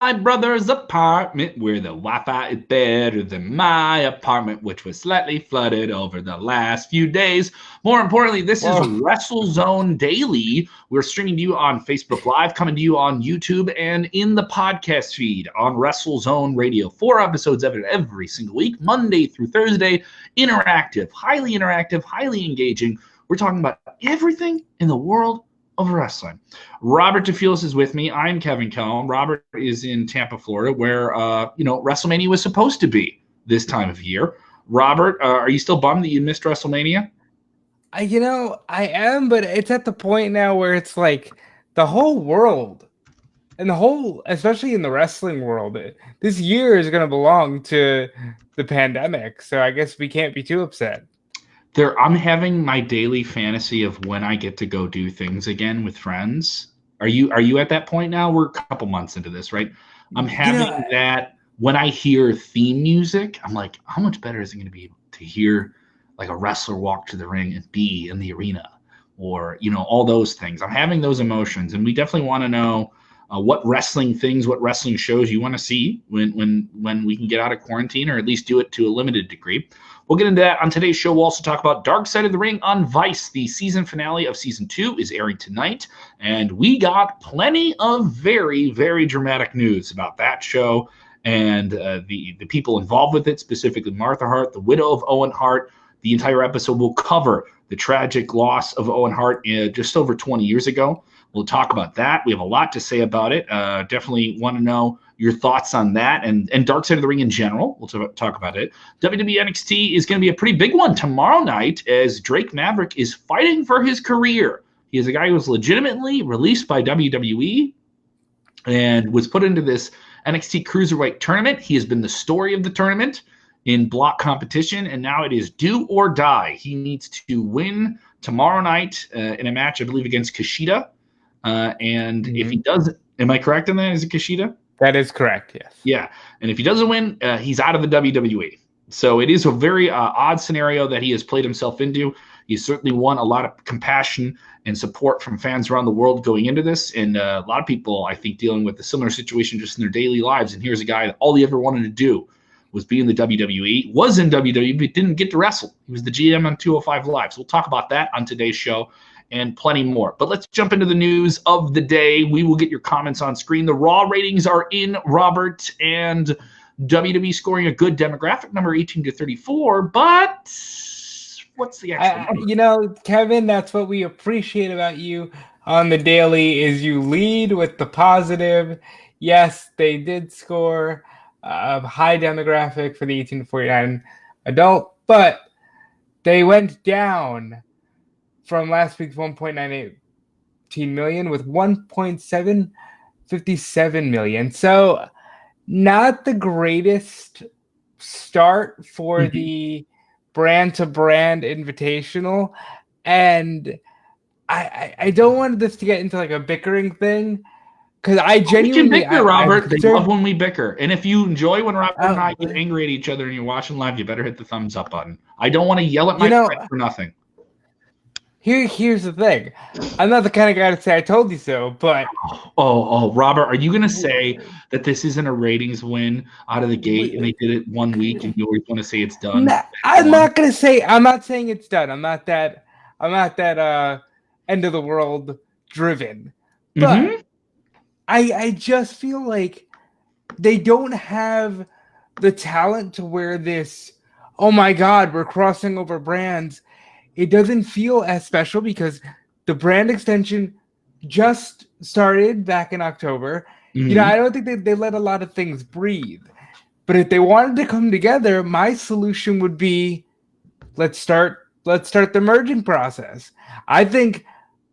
brother's apartment where the Wi-Fi is better than my apartment, which was slightly flooded over the last few days. More importantly, this is WrestleZone Daily. We're streaming to you on Facebook Live, coming to you on YouTube, and in the podcast feed on WrestleZone Radio. 4 episodes of it every single week, Monday through Thursday. Interactive, highly engaging. We're talking about everything in the world of wrestling. RobertDeFelice is with me. I'm Kevin Kellam. Robert is in Tampa, Florida, where WrestleMania was supposed to be this time of year. Robert, are you still bummed that you missed WrestleMania? I am, but it's at the point now where it's like the whole world and especially in the wrestling world, this year is going to belong to the pandemic. So I guess we can't be too upset. I'm having my daily fantasy of when I get to go do things again with friends. Are you at that point now? We're a couple months into this, right? I'm having that when I hear theme music, I'm like, how much better is it going to be to hear like a wrestler walk to the ring and be in the arena, or all those things. I'm having those emotions, and we definitely want to know what wrestling things, what wrestling shows you want to see when we can get out of quarantine, or at least do it to a limited degree. We'll get into that on today's show. We'll also talk about Dark Side of the Ring on Vice. The season finale of season 2 is airing tonight, and we got plenty of very, very dramatic news about that show and the people involved with it, specifically Martha Hart, the widow of Owen Hart. The entire episode will cover the tragic loss of Owen Hart just over 20 years ago. We'll talk about that. We have a lot to say about it. Definitely want to know your thoughts on that and Dark Side of the Ring in general. We'll talk about it. WWE NXT is going to be a pretty big one tomorrow night as Drake Maverick is fighting for his career. He is a guy who was legitimately released by WWE and was put into this NXT Cruiserweight Tournament. He has been the story of the tournament in block competition, and now it is do or die. He needs to win tomorrow night in a match, I believe, against Kushida. If he doesn't, am I correct on that? Is it Kushida? That is correct, yes. Yeah, and if he doesn't win, he's out of the WWE. So it is a very odd scenario that he has played himself into. He's certainly won a lot of compassion and support from fans around the world going into this, and a lot of people, I think, dealing with a similar situation just in their daily lives. And here's a guy that all he ever wanted to do was be in the WWE, was in WWE, but didn't get to wrestle. He was the GM on 205 Live. So we'll talk about that on today's show and plenty more. But let's jump into the news of the day. We will get your comments on screen. The Raw ratings are in, Robert, and WWE scoring a good demographic number, 18 to 34. But what's the actual number? Kevin, that's what we appreciate about you on the daily is you lead with the positive. Yes, they did score a high demographic for the 18 to 49 adult, but they went down from last week's 1.918 million with 1.757 million. So not the greatest start for the brand-to-brand invitational. And I don't want this to get into like a bickering thing, because I genuinely... We can bicker, Robert. They love when we bicker. And if you enjoy when Robert and I get angry at each other and you're watching live, you better hit the thumbs up button. I don't want to yell at my friend for nothing. Here's the thing. I'm not the kind of guy to say I told you so, but... Oh, Robert, are you going to say that this isn't a ratings win out of the gate and they did it 1 week and you always want to say it's done? I'm not saying it's done. I'm not that end of the world driven. But I just feel like they don't have the talent to wear this, oh my God, we're crossing over brands. It doesn't feel as special because the brand extension just started back in October. I don't think they let a lot of things breathe. But if they wanted to come together, my solution would be let's start the merging process. I think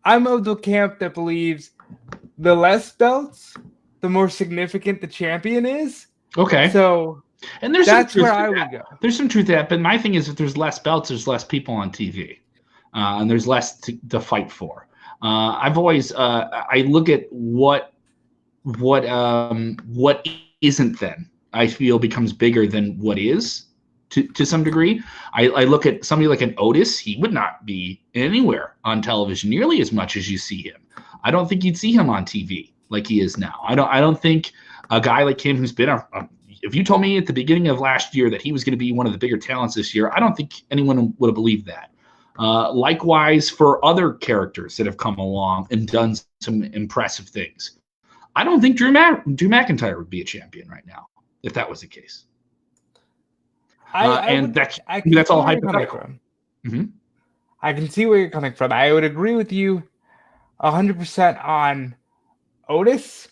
I'm of the camp that believes the less belts, the more significant the champion is. Okay. So and that's where I would go. There's some truth to that, but my thing is if there's less belts, there's less people on TV, and there's less to fight for. I've always I look at what isn't then I feel becomes bigger than what is to some degree. I look at somebody like an Otis. He would not be anywhere on television nearly as much as you see him. I don't think you'd see him on TV like he is now. I don't think A guy like him who's been if you told me at the beginning of last year that he was going to be one of the bigger talents this year, I don't think anyone would have believed that. Likewise for other characters that have come along and done some impressive things. I don't think Drew McIntyre would be a champion right now if that was the case. That's all hypothetical. Mm-hmm. I can see where you're coming from. I would agree with you 100% on Otis.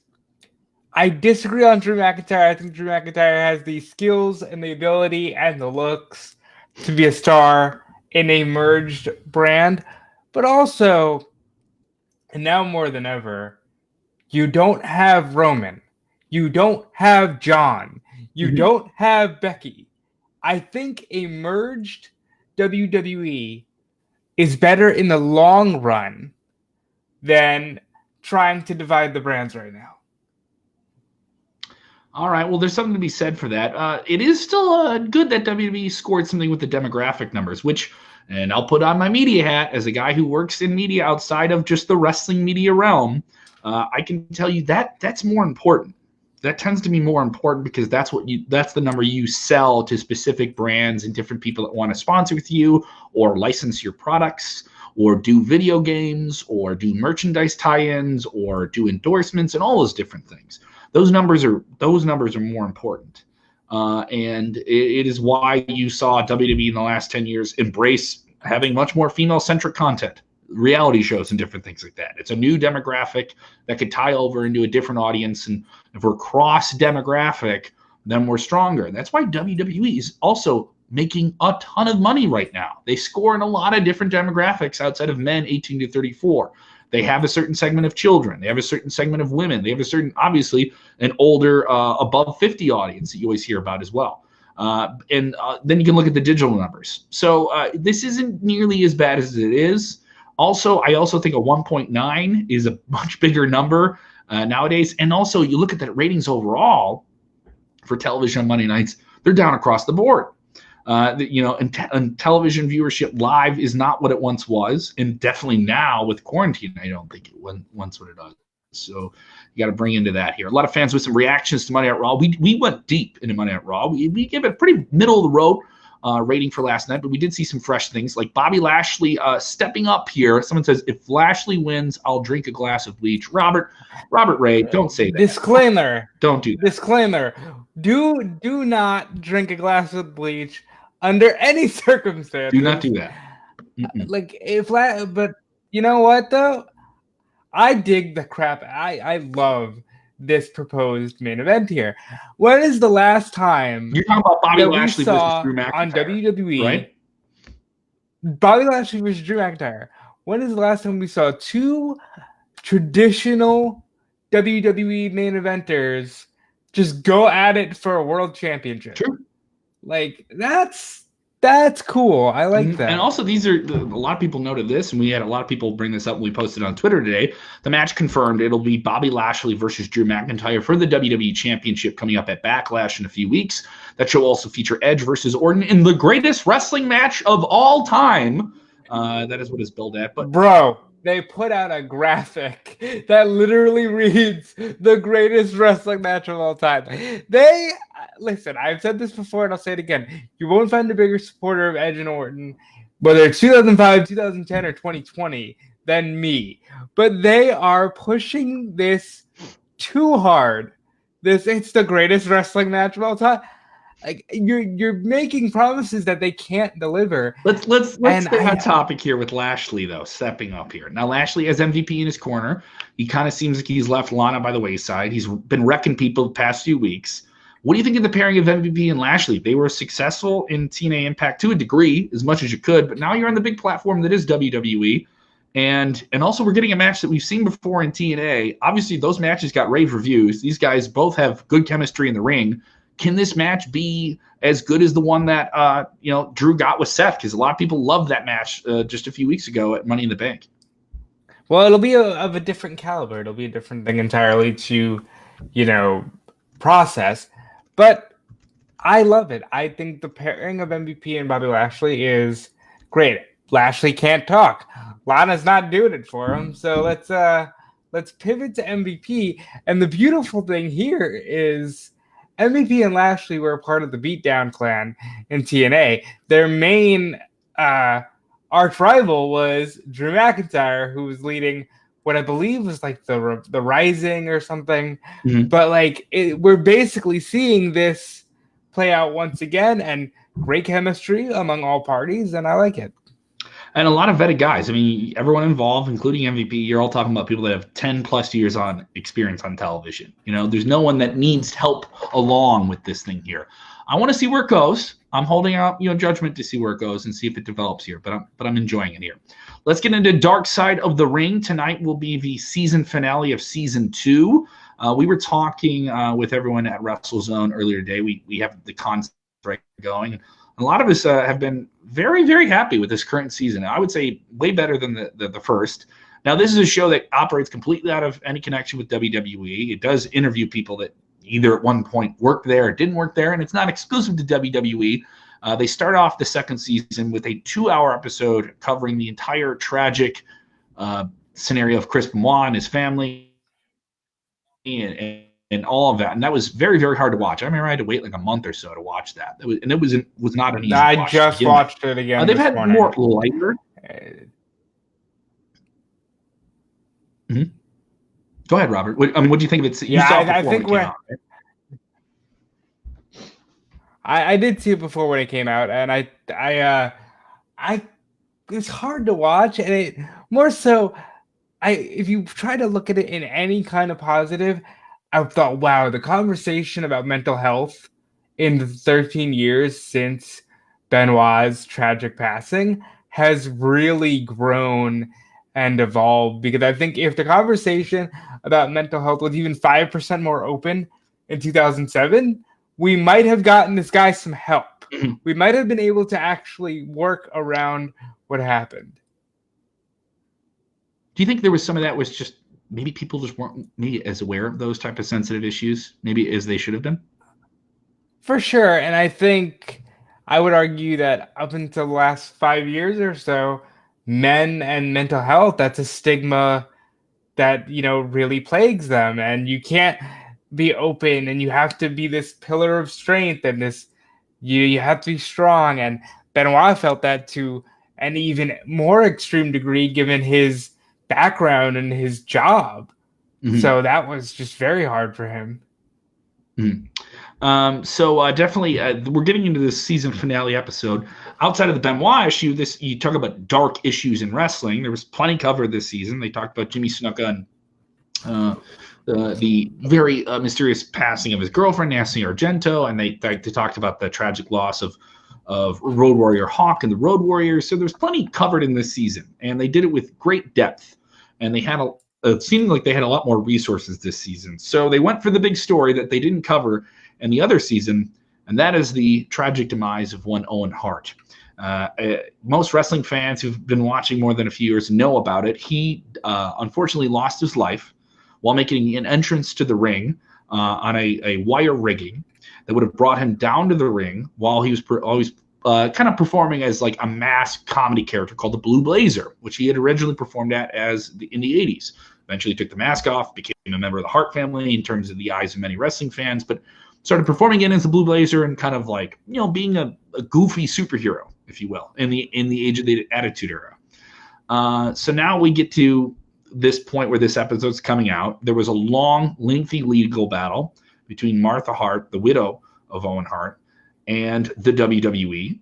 I disagree on Drew McIntyre. I think Drew McIntyre has the skills and the ability and the looks to be a star in a merged brand. But also, and now more than ever, you don't have Roman. You don't have John. You don't have Becky. I think a merged WWE is better in the long run than trying to divide the brands right now. All right. Well, there's something to be said for that. It is still good that WWE scored something with the demographic numbers, which, and I'll put on my media hat as a guy who works in media outside of just the wrestling media realm. I can tell you that that's more important. That tends to be more important because that's the number you sell to specific brands and different people that want to sponsor with you or license your products or do video games or do merchandise tie-ins or do endorsements and all those different things. Those numbers are more important. And it is why you saw WWE in the last 10 years embrace having much more female-centric content, reality shows and different things like that. It's a new demographic that could tie over into a different audience. And if we're cross-demographic, then we're stronger. That's why WWE is also making a ton of money right now. They score in a lot of different demographics outside of men 18 to 34. They have a certain segment of children. They have a certain segment of women. They have a certain, obviously, an older, above 50 audience that you always hear about as well. And then you can look at the digital numbers. So this isn't nearly as bad as it is. Also, I also think a 1.9 is a much bigger number nowadays. And also, you look at the ratings overall for television on Monday nights, they're down across the board. And television viewership live is not what it once was, and definitely now with quarantine, I don't think it once what it does. So you got to bring into that here. A lot of fans with some reactions to Monday Night Raw. We went deep into Monday Night Raw. We gave it a pretty middle of the road rating for last night, but we did see some fresh things like Bobby Lashley stepping up here. Someone says, if Lashley wins, I'll drink a glass of bleach. Robert Ray, don't say that. Disclaimer. Don't do that. Disclaimer. Do not drink a glass of bleach under any circumstance. Do not do that. But you know what though? I dig the crap. I love this proposed main event here. When is the last time you're talking about Bobby Lashley versus Drew McIntyre on WWE? Right? Bobby Lashley versus Drew McIntyre. When is the last time we saw two traditional WWE main eventers just go at it for a world championship? True. Like that's cool. I like that. And also, these are a lot of people noted this, and we had a lot of people bring this up when we posted on Twitter today. The match confirmed. It'll be Bobby Lashley versus Drew McIntyre for the WWE Championship coming up at Backlash in a few weeks. That show will also feature Edge versus Orton in the greatest wrestling match of all time. That is what it's billed at. But bro, they put out a graphic that literally reads the greatest wrestling match of all time. Listen, I've said this before and I'll say it again. You won't find a bigger supporter of Edge and Orton, whether it's 2005, 2010, or 2020, than me. But they are pushing this too hard. It's the greatest wrestling match of all time. Like you're making promises that they can't deliver. Let's stay on topic here with Lashley though, stepping up here. Now Lashley has MVP in his corner. He kind of seems like he's left Lana by the wayside. He's been wrecking people the past few weeks. What do you think of the pairing of MVP and Lashley? They were successful in TNA Impact to a degree, as much as you could, but now you're on the big platform that is WWE. And also we're getting a match that we've seen before in TNA. Obviously, those matches got rave reviews. These guys both have good chemistry in the ring. Can this match be as good as the one that Drew got with Seth? Because a lot of people loved that match just a few weeks ago at Money in the Bank. Well, it'll be of a different caliber. It'll be a different thing entirely to, process. But I love it. I think the pairing of MVP and Bobby Lashley is great. Lashley can't talk. Lana's not doing it for him. So let's let's pivot to MVP. And the beautiful thing here is MVP and Lashley were a part of the Beatdown Clan in TNA. Their main arch rival was Drew McIntyre, who was leading what I believe was like the Rising or something. Mm-hmm. But like we're basically seeing this play out once again, and great chemistry among all parties, and I like it. And a lot of vetted guys. I mean, everyone involved, including MVP, you're all talking about people that have 10 plus years on experience on television. You know, there's no one that needs help along with this thing here. I want to see where it goes. I'm holding out, judgment to see where it goes and see if it develops here. But I'm enjoying it here. Let's get into Dark Side of the Ring. Tonight will be the season finale of season 2. We were talking with everyone at WrestleZone earlier today. We have the concept right going. A lot of us have been very, very happy with this current season. I would say way better than the first. Now, this is a show that operates completely out of any connection with WWE. It does interview people that either at one point worked there or didn't work there, and it's not exclusive to WWE. They start off the second season with a 2-hour episode covering the entire tragic scenario of Chris Benoit and his family and all of that. And that was very, very hard to watch. I remember I had to wait like a month or so to watch that. It was not an easy watch. I just watched it again. They've had more lighter. Mm-hmm. Go ahead, Robert. What do you think of it? You saw it before it came out, right? I did see it before when it came out, and I it's hard to watch, and it more so. If you try to look at it in any kind of positive, I thought, wow, the conversation about mental health in the 13 years since Benoit's tragic passing has really grown and evolved. Because I think if the conversation about mental health was even 5% more open in 2007, we might have gotten this guy some help. Mm-hmm. We might have been able to actually work around what happened. Do you think there was some of that was just maybe people just weren't maybe as aware of those type of sensitive issues maybe as they should have been? For sure. And I think I would argue that up until the last 5 years or so, men and mental health, that's a stigma that, really plagues them. And you can't be open, and you have to be this pillar of strength, and this, you have to be strong. And Benoit felt that to an even more extreme degree given his background and his job. Mm-hmm. So that was just very hard for him. Mm-hmm. So definitely we're getting into this season finale episode. Outside of the Benoit issue, you talk about dark issues in wrestling. There was plenty covered this season. They talked about Jimmy Snuka and the very mysterious passing of his girlfriend, Nancy Argento, and they talked about the tragic loss of Road Warrior Hawk and the Road Warriors. So there's plenty covered in this season, and they did it with great depth. And they had it seemed like they had a lot more resources this season. So they went for the big story that they didn't cover in the other season, and that is the tragic demise of one Owen Hart. Most wrestling fans who've been watching more than a few years know about it. He unfortunately lost his life while making an entrance to the ring on a wire rigging that would have brought him down to the ring while he was kind of performing as like a masked comedy character called the Blue Blazer, which he had originally performed in the 80s. Eventually took the mask off, became a member of the Hart family in terms of the eyes of many wrestling fans, but started performing in as the Blue Blazer and kind of like, being a goofy superhero, if you will, in the Age of the Attitude Era. So now we get to this point where this episode's coming out. There was a long, lengthy legal battle between Martha Hart, the widow of Owen Hart, and the WWE.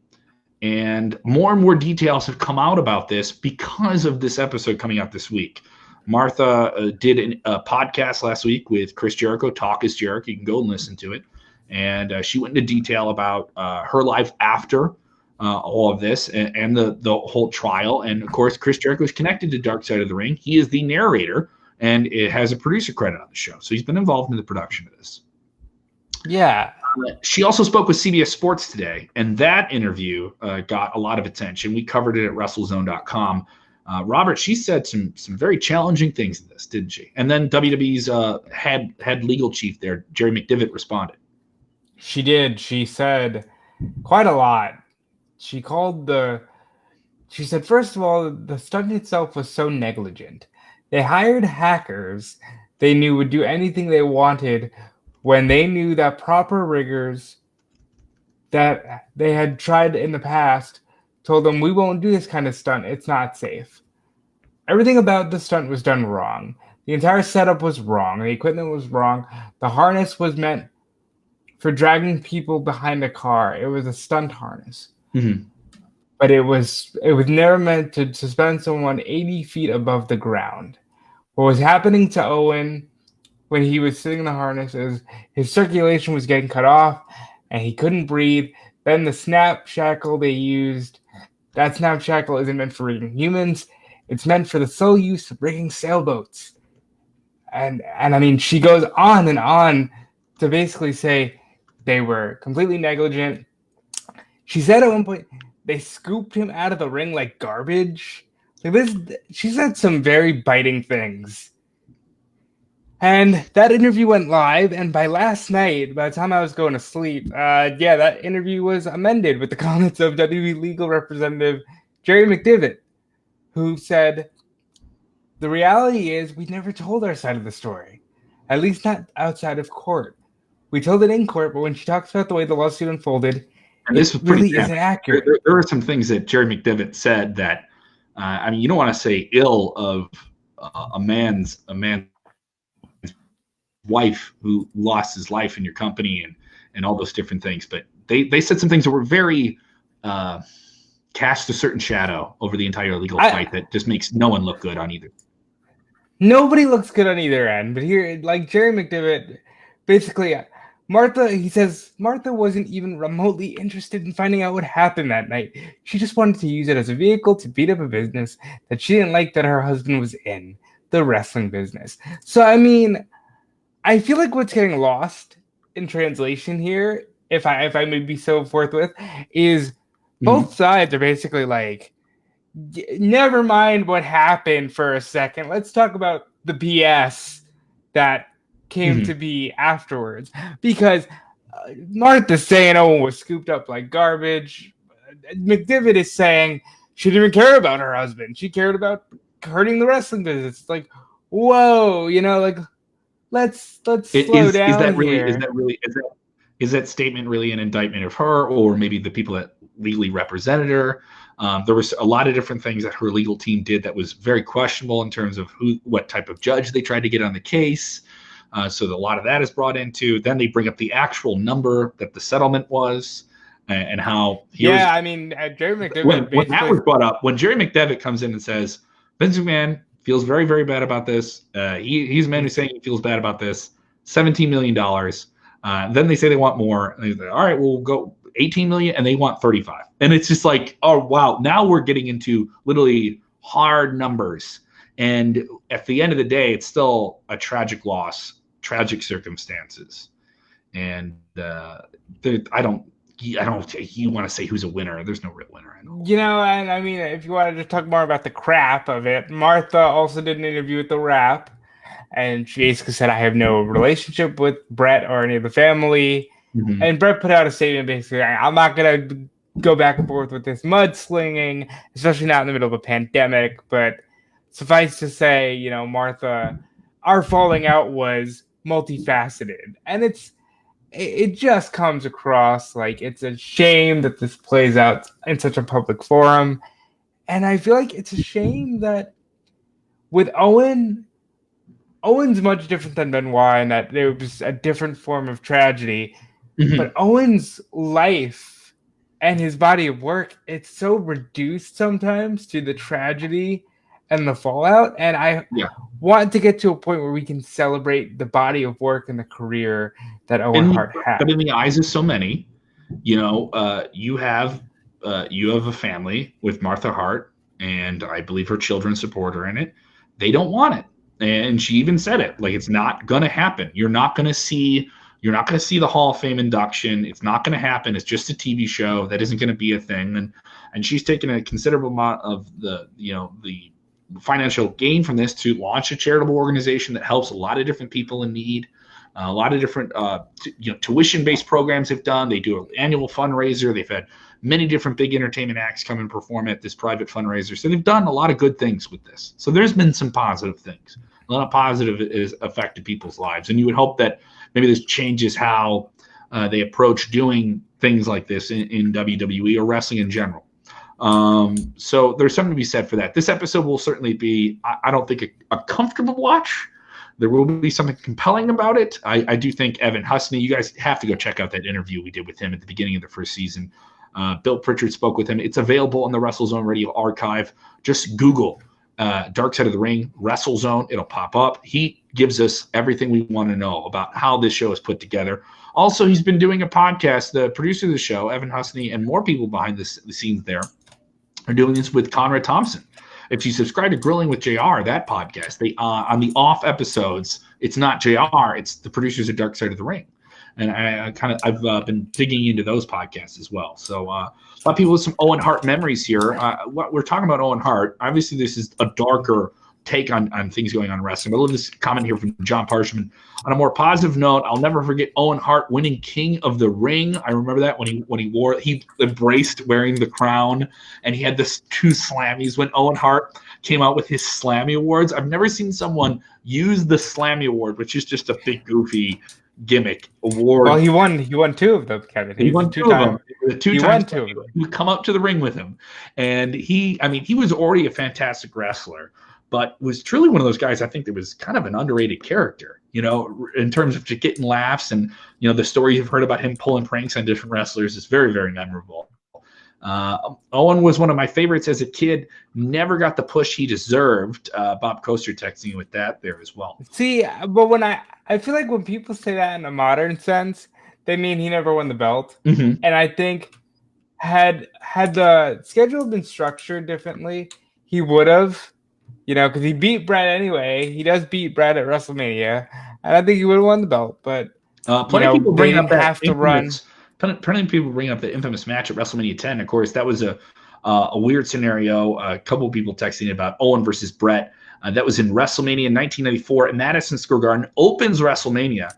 And more details have come out about this because of this episode coming out this week. Martha did a podcast last week with Chris Jericho, Talk is Jericho. You can go and listen to it. And she went into detail about her life after all of this and the whole trial. And, of course, Chris Jericho is connected to Dark Side of the Ring. He is the narrator, and it has a producer credit on the show. So he's been involved in the production of this. Yeah. She also spoke with CBS Sports today, and that interview got a lot of attention. We covered it at WrestleZone.com. Robert, she said some very challenging things in this, didn't she? And then WWE's head legal chief there, Jerry McDevitt, responded. She did. She said quite a lot. She said, first of all, the stunt itself was so negligent. They hired hackers they knew would do anything they wanted when they knew that proper riggers that they had tried in the past told them, we won't do this kind of stunt. It's not safe. Everything about the stunt was done wrong. The entire setup was wrong. The equipment was wrong. The harness was meant for dragging people behind a car. It was a stunt harness. Mm-hmm. But it was never meant to suspend someone 80 feet above the ground. What was happening to Owen when he was sitting in the harness is his circulation was getting cut off and he couldn't breathe. Then the snap shackle they used, that snap shackle isn't meant for rigging humans. It's meant for the sole use of rigging sailboats. And I mean, she goes on and on to basically say they were completely negligent. She said at one point, they scooped him out of the ring like garbage. Like this, she said some very biting things. And that interview went live, and by last night, by the time I was going to sleep, that interview was amended with the comments of WWE legal representative Jerry McDevitt, who said, the reality is we never told our side of the story, at least not outside of court. We told it in court, but when she talks about the way the lawsuit unfolded, and this was really isn't accurate. There were some things that Jerry McDevitt said that, I mean, you don't want to say ill of a man's wife who lost his life in your company and all those different things, but they said some things that were very cast a certain shadow over the entire legal fight that just makes no one look good on either. Nobody looks good on either end, but here, like Jerry McDevitt, basically, he says Martha wasn't even remotely interested in finding out what happened that night. She just wanted to use it as a vehicle to beat up a business that she didn't like that her husband was in, the wrestling business. So, I mean, I feel like what's getting lost in translation here, if I may be so forthwith, is both sides are basically like, never mind what happened for a second. Let's talk about the BS that came to be afterwards. Because Martha's saying Owen was scooped up like garbage. McDevitt is saying she didn't even care about her husband. She cared about hurting the wrestling business. It's like, whoa, like let's slow down here. Is that statement really an indictment of her, or maybe the people that legally represented her? There was a lot of different things that her legal team did that was very questionable in terms of what type of judge they tried to get on the case. So a lot of that is brought into. Then they bring up the actual number that the settlement was, and how. Jerry McDevitt. When that was brought up, when Jerry McDevitt comes in and says Vince McMahon feels very, very bad about this. He's a man who's saying he feels bad about this. $17 million. Then they say they want more. And they say, all right, we'll go 18 million, and they want 35. And it's just like, oh, wow. Now we're getting into literally hard numbers. And at the end of the day, it's still a tragic loss, tragic circumstances. And I don't you want to say who's a winner. There's no real winner. And I mean, if you wanted to talk more about the crap of it, Martha also did an interview with The Wrap, and she basically said, I have no relationship with Brett or any of the family. Mm-hmm. And Brett put out a statement basically, I'm not going to go back and forth with this mudslinging, especially not in the middle of a pandemic. But suffice to say, Martha, our falling out was multifaceted. And it just comes across like it's a shame that this plays out in such a public forum. And I feel like it's a shame that with Owen's much different than Benoit in that there was a different form of tragedy. Mm-hmm. But Owen's life and his body of work, it's so reduced sometimes to the tragedy and the fallout. And I want to get to a point where we can celebrate the body of work and the career that Owen Hart had. But in the eyes of so many, you have a family with Martha Hart, and I believe her children support her in it. They don't want it. And she even said it, like, it's not going to happen. You're not going to see the Hall of Fame induction. It's not going to happen. It's just a TV show. That isn't going to be a thing. And she's taken a considerable amount of the financial gain from this to launch a charitable organization that helps a lot of different people in need. A lot of different tuition-based programs they've done. They do an annual fundraiser. They've had many different big entertainment acts come and perform at this private fundraiser. So they've done a lot of good things with this. So there's been some positive things. A lot of positive is affected people's lives. And you would hope that maybe this changes how they approach doing things like this in WWE or wrestling in general. So there's something to be said for that. This episode will certainly be, I don't think, a comfortable watch. There will be something compelling about it. I do think Evan Husney, you guys have to go check out that interview we did with him at the beginning of the first season. Bill Pritchard spoke with him. It's available on the WrestleZone Radio archive. Just Google Dark Side of the Ring, WrestleZone. It'll pop up. He gives us everything we want to know about how this show is put together. Also, he's been doing a podcast. The producer of the show, Evan Husney, and more people behind the scenes there are doing this with Conrad Thompson. If you subscribe to Grilling with JR, that podcast, they on the off episodes, it's not JR, it's the producers of Dark Side of the Ring. And I've been digging into those podcasts as well. So a lot of people with some Owen Hart memories here. What we're talking about Owen Hart, obviously this is a darker take on things going on in wrestling. But look at this comment here from John Parshman. On a more positive note, I'll never forget Owen Hart winning King of the Ring. I remember that when he embraced wearing the crown, and he had this 2 Slammies when Owen Hart came out with his Slammy Awards. I've never seen someone use the Slammy Award, which is just a big goofy gimmick award. Well, he won 2 of them, Kevin. He won 2 of them. He won 2 of them. He would come up to the ring with him, and he was already a fantastic wrestler, but was truly one of those guys, I think, that was kind of an underrated character, in terms of just getting laughs. And, the story you've heard about him pulling pranks on different wrestlers is very, very memorable. Owen was one of my favorites as a kid, never got the push he deserved. Bob Coaster texting with that there as well. See, but when I feel like when people say that in a modern sense, they mean he never won the belt. Mm-hmm. And I think had the schedule been structured differently, he would have. Because he beat Brett anyway. He does beat Brett at WrestleMania, and I think he would have won the belt. But plenty of people bring up that Plenty of people bring up the infamous match at WrestleMania 10. Of course, that was a weird scenario. A couple of people texting about Owen versus Brett. That was in WrestleMania 1994 at Madison Square Garden. Opens WrestleMania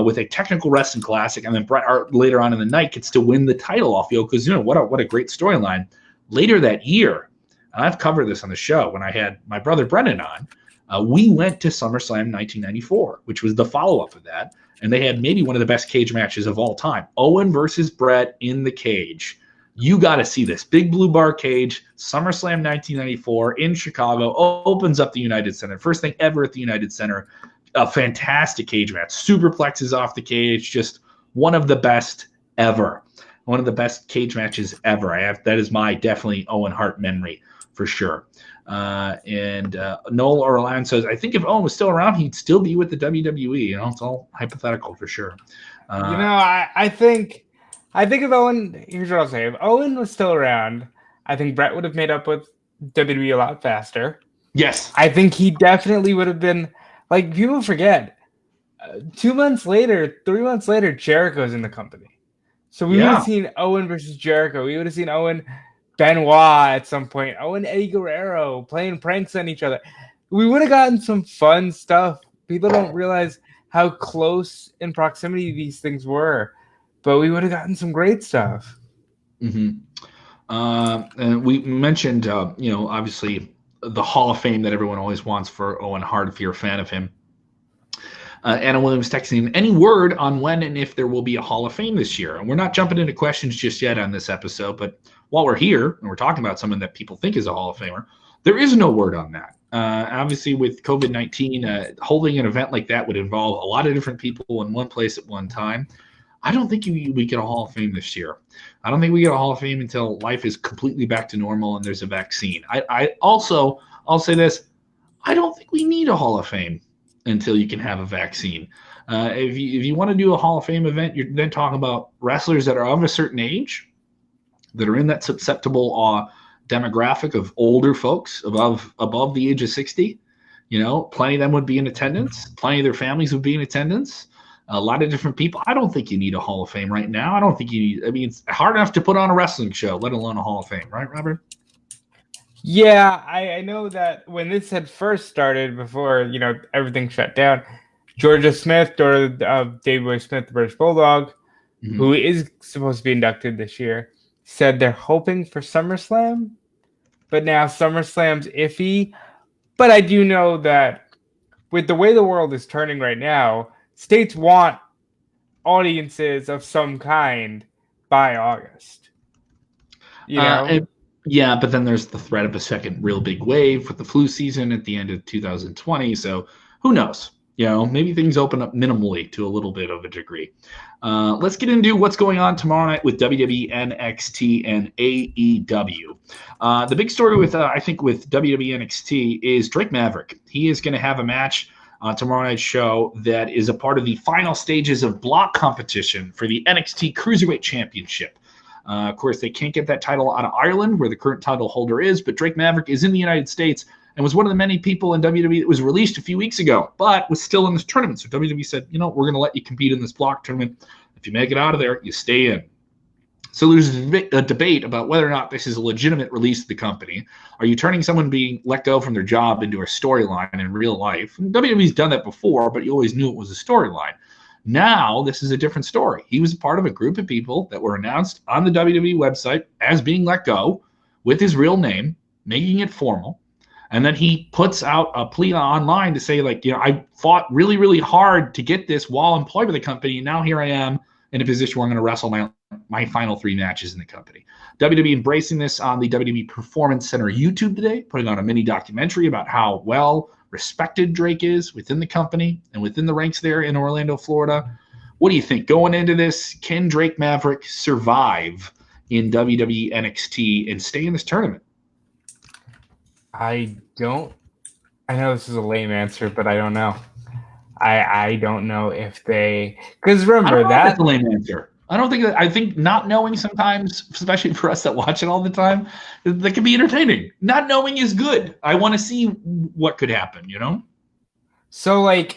with a technical wrestling classic, and then Bret Hart later on in the night gets to win the title off because what a great storyline. Later that year. And I've covered this on the show when I had my brother Brennan on. We went to SummerSlam 1994, which was the follow-up of that. And they had maybe one of the best cage matches of all time. Owen versus Brett in the cage. You got to see this. Big Blue Bar cage, SummerSlam 1994 in Chicago, opens up the United Center. First thing ever at the United Center. A fantastic cage match. Superplexes off the cage. Just one of the best ever. One of the best cage matches ever. That is my definitely Owen Hart memory. For sure. And Noel Orlan says, I think if Owen was still around, he'd still be with the WWE. It's all hypothetical for sure. I think if Owen, here's what I'll say. If Owen was still around, I think Brett would have made up with WWE a lot faster. Yes. I think he definitely would have been, like, people forget, 2 months later, 3 months later, Jericho's in the company. So we would have seen Owen versus Jericho. We would have seen Owen Benoit at some point, Owen Eddie Guerrero playing pranks on each other. We would have gotten some fun stuff. People don't realize how close in proximity these things were, but we would have gotten some great stuff. Mm-hmm. And we mentioned, obviously the Hall of Fame that everyone always wants for Owen Hart, if you're a fan of him. Anna Williams texting, any word on when and if there will be a Hall of Fame this year? And we're not jumping into questions just yet on this episode, but while we're here and we're talking about someone that people think is a Hall of Famer, there is no word on that. Obviously, with COVID-19, holding an event like that would involve a lot of different people in one place at one time. I don't think we get a Hall of Fame this year. I don't think we get a Hall of Fame until life is completely back to normal and there's a vaccine. I'll say this, I don't think we need a Hall of Fame until you can have a vaccine. If you want to do a Hall of Fame event, you're then talking about wrestlers that are of a certain age, that are in that susceptible demographic of older folks above the age of 60. Plenty of them would be in attendance. Plenty of their families would be in attendance. A lot of different people. I don't think you need a Hall of Fame right now. I don't think you need. It's hard enough to put on a wrestling show, let alone a Hall of Fame, right, Robert? Yeah, I know that when this had first started, before everything shut down, Georgia Smith, daughter of Davey Boy Smith, the British Bulldog, who is supposed to be inducted this year, said they're hoping for SummerSlam, but now SummerSlam's iffy. But I do know that with the way the world is turning right now, states want audiences of some kind by August. Yeah, but then there's the threat of a second real big wave with the flu season at the end of 2020. So who knows? Maybe things open up minimally to a little bit of a degree. Let's get into what's going on tomorrow night with WWE, NXT, and AEW. The big story with WWE NXT is Drake Maverick. He is going to have a match on tomorrow night's show that is a part of the final stages of block competition for the NXT Cruiserweight Championship. Of course, they can't get that title out of Ireland, where the current title holder is, but Drake Maverick is in the United States and was one of the many people in WWE that was released a few weeks ago, but was still in this tournament. So WWE said, we're going to let you compete in this block tournament. If you make it out of there, you stay in. So there's a debate about whether or not this is a legitimate release of the company. Are you turning someone being let go from their job into a storyline in real life? And WWE's done that before, but you always knew it was a storyline. Now, this is a different story. He was a part of a group of people that were announced on the WWE website as being let go with his real name, making it formal. And then he puts out a plea online to say, I fought really, really hard to get this while employed with the company. And now here I am in a position where I'm going to wrestle my final 3 matches in the company. WWE embracing this on the WWE Performance Center YouTube today, putting on a mini documentary about how well respected Drake is within the company and within the ranks there in Orlando, Florida. What do you think? Going into this, can Drake Maverick survive in WWE NXT and stay in this tournament? I know this is a lame answer, but I don't know. I don't know if they, because remember that's a lame answer. I think not knowing sometimes, especially for us that watch it all the time, that can be entertaining. Not knowing is good. I want to see what could happen, So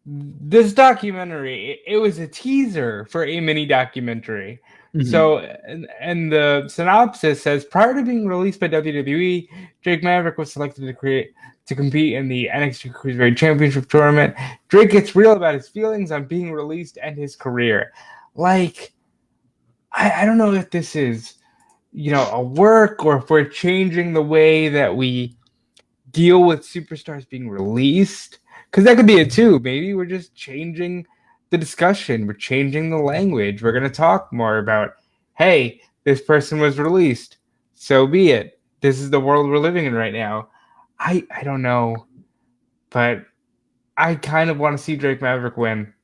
this documentary, it was a teaser for a mini documentary. Mm-hmm. So, and the synopsis says, prior to being released by WWE, Drake Maverick was selected to compete in the NXT Cruiserweight Championship Tournament. Drake gets real about his feelings on being released and his career. I don't know if this is, a work or if we're changing the way that we deal with superstars being released. Because that could be it too. Maybe we're just changing the discussion. We're changing the language. We're going to talk more about, hey, this person was released. So be it. This is the world we're living in right now. I don't know. But I kind of want to see Drake Maverick win.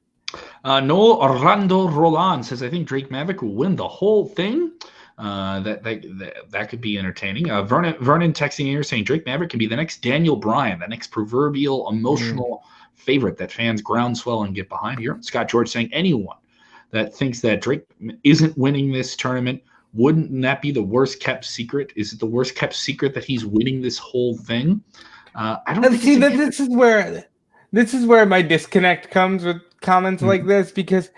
Noel Orlando Roland says, I think Drake Maverick will win the whole thing. That could be entertaining. Vernon texting here saying Drake Maverick can be the next Daniel Bryan, the next proverbial emotional favorite that fans groundswell and get behind here. Scott George saying anyone that thinks that Drake isn't winning this tournament, wouldn't that be the worst kept secret? Is it the worst kept secret that he's winning this whole thing? I don't see that this is where my disconnect comes with comments like this, because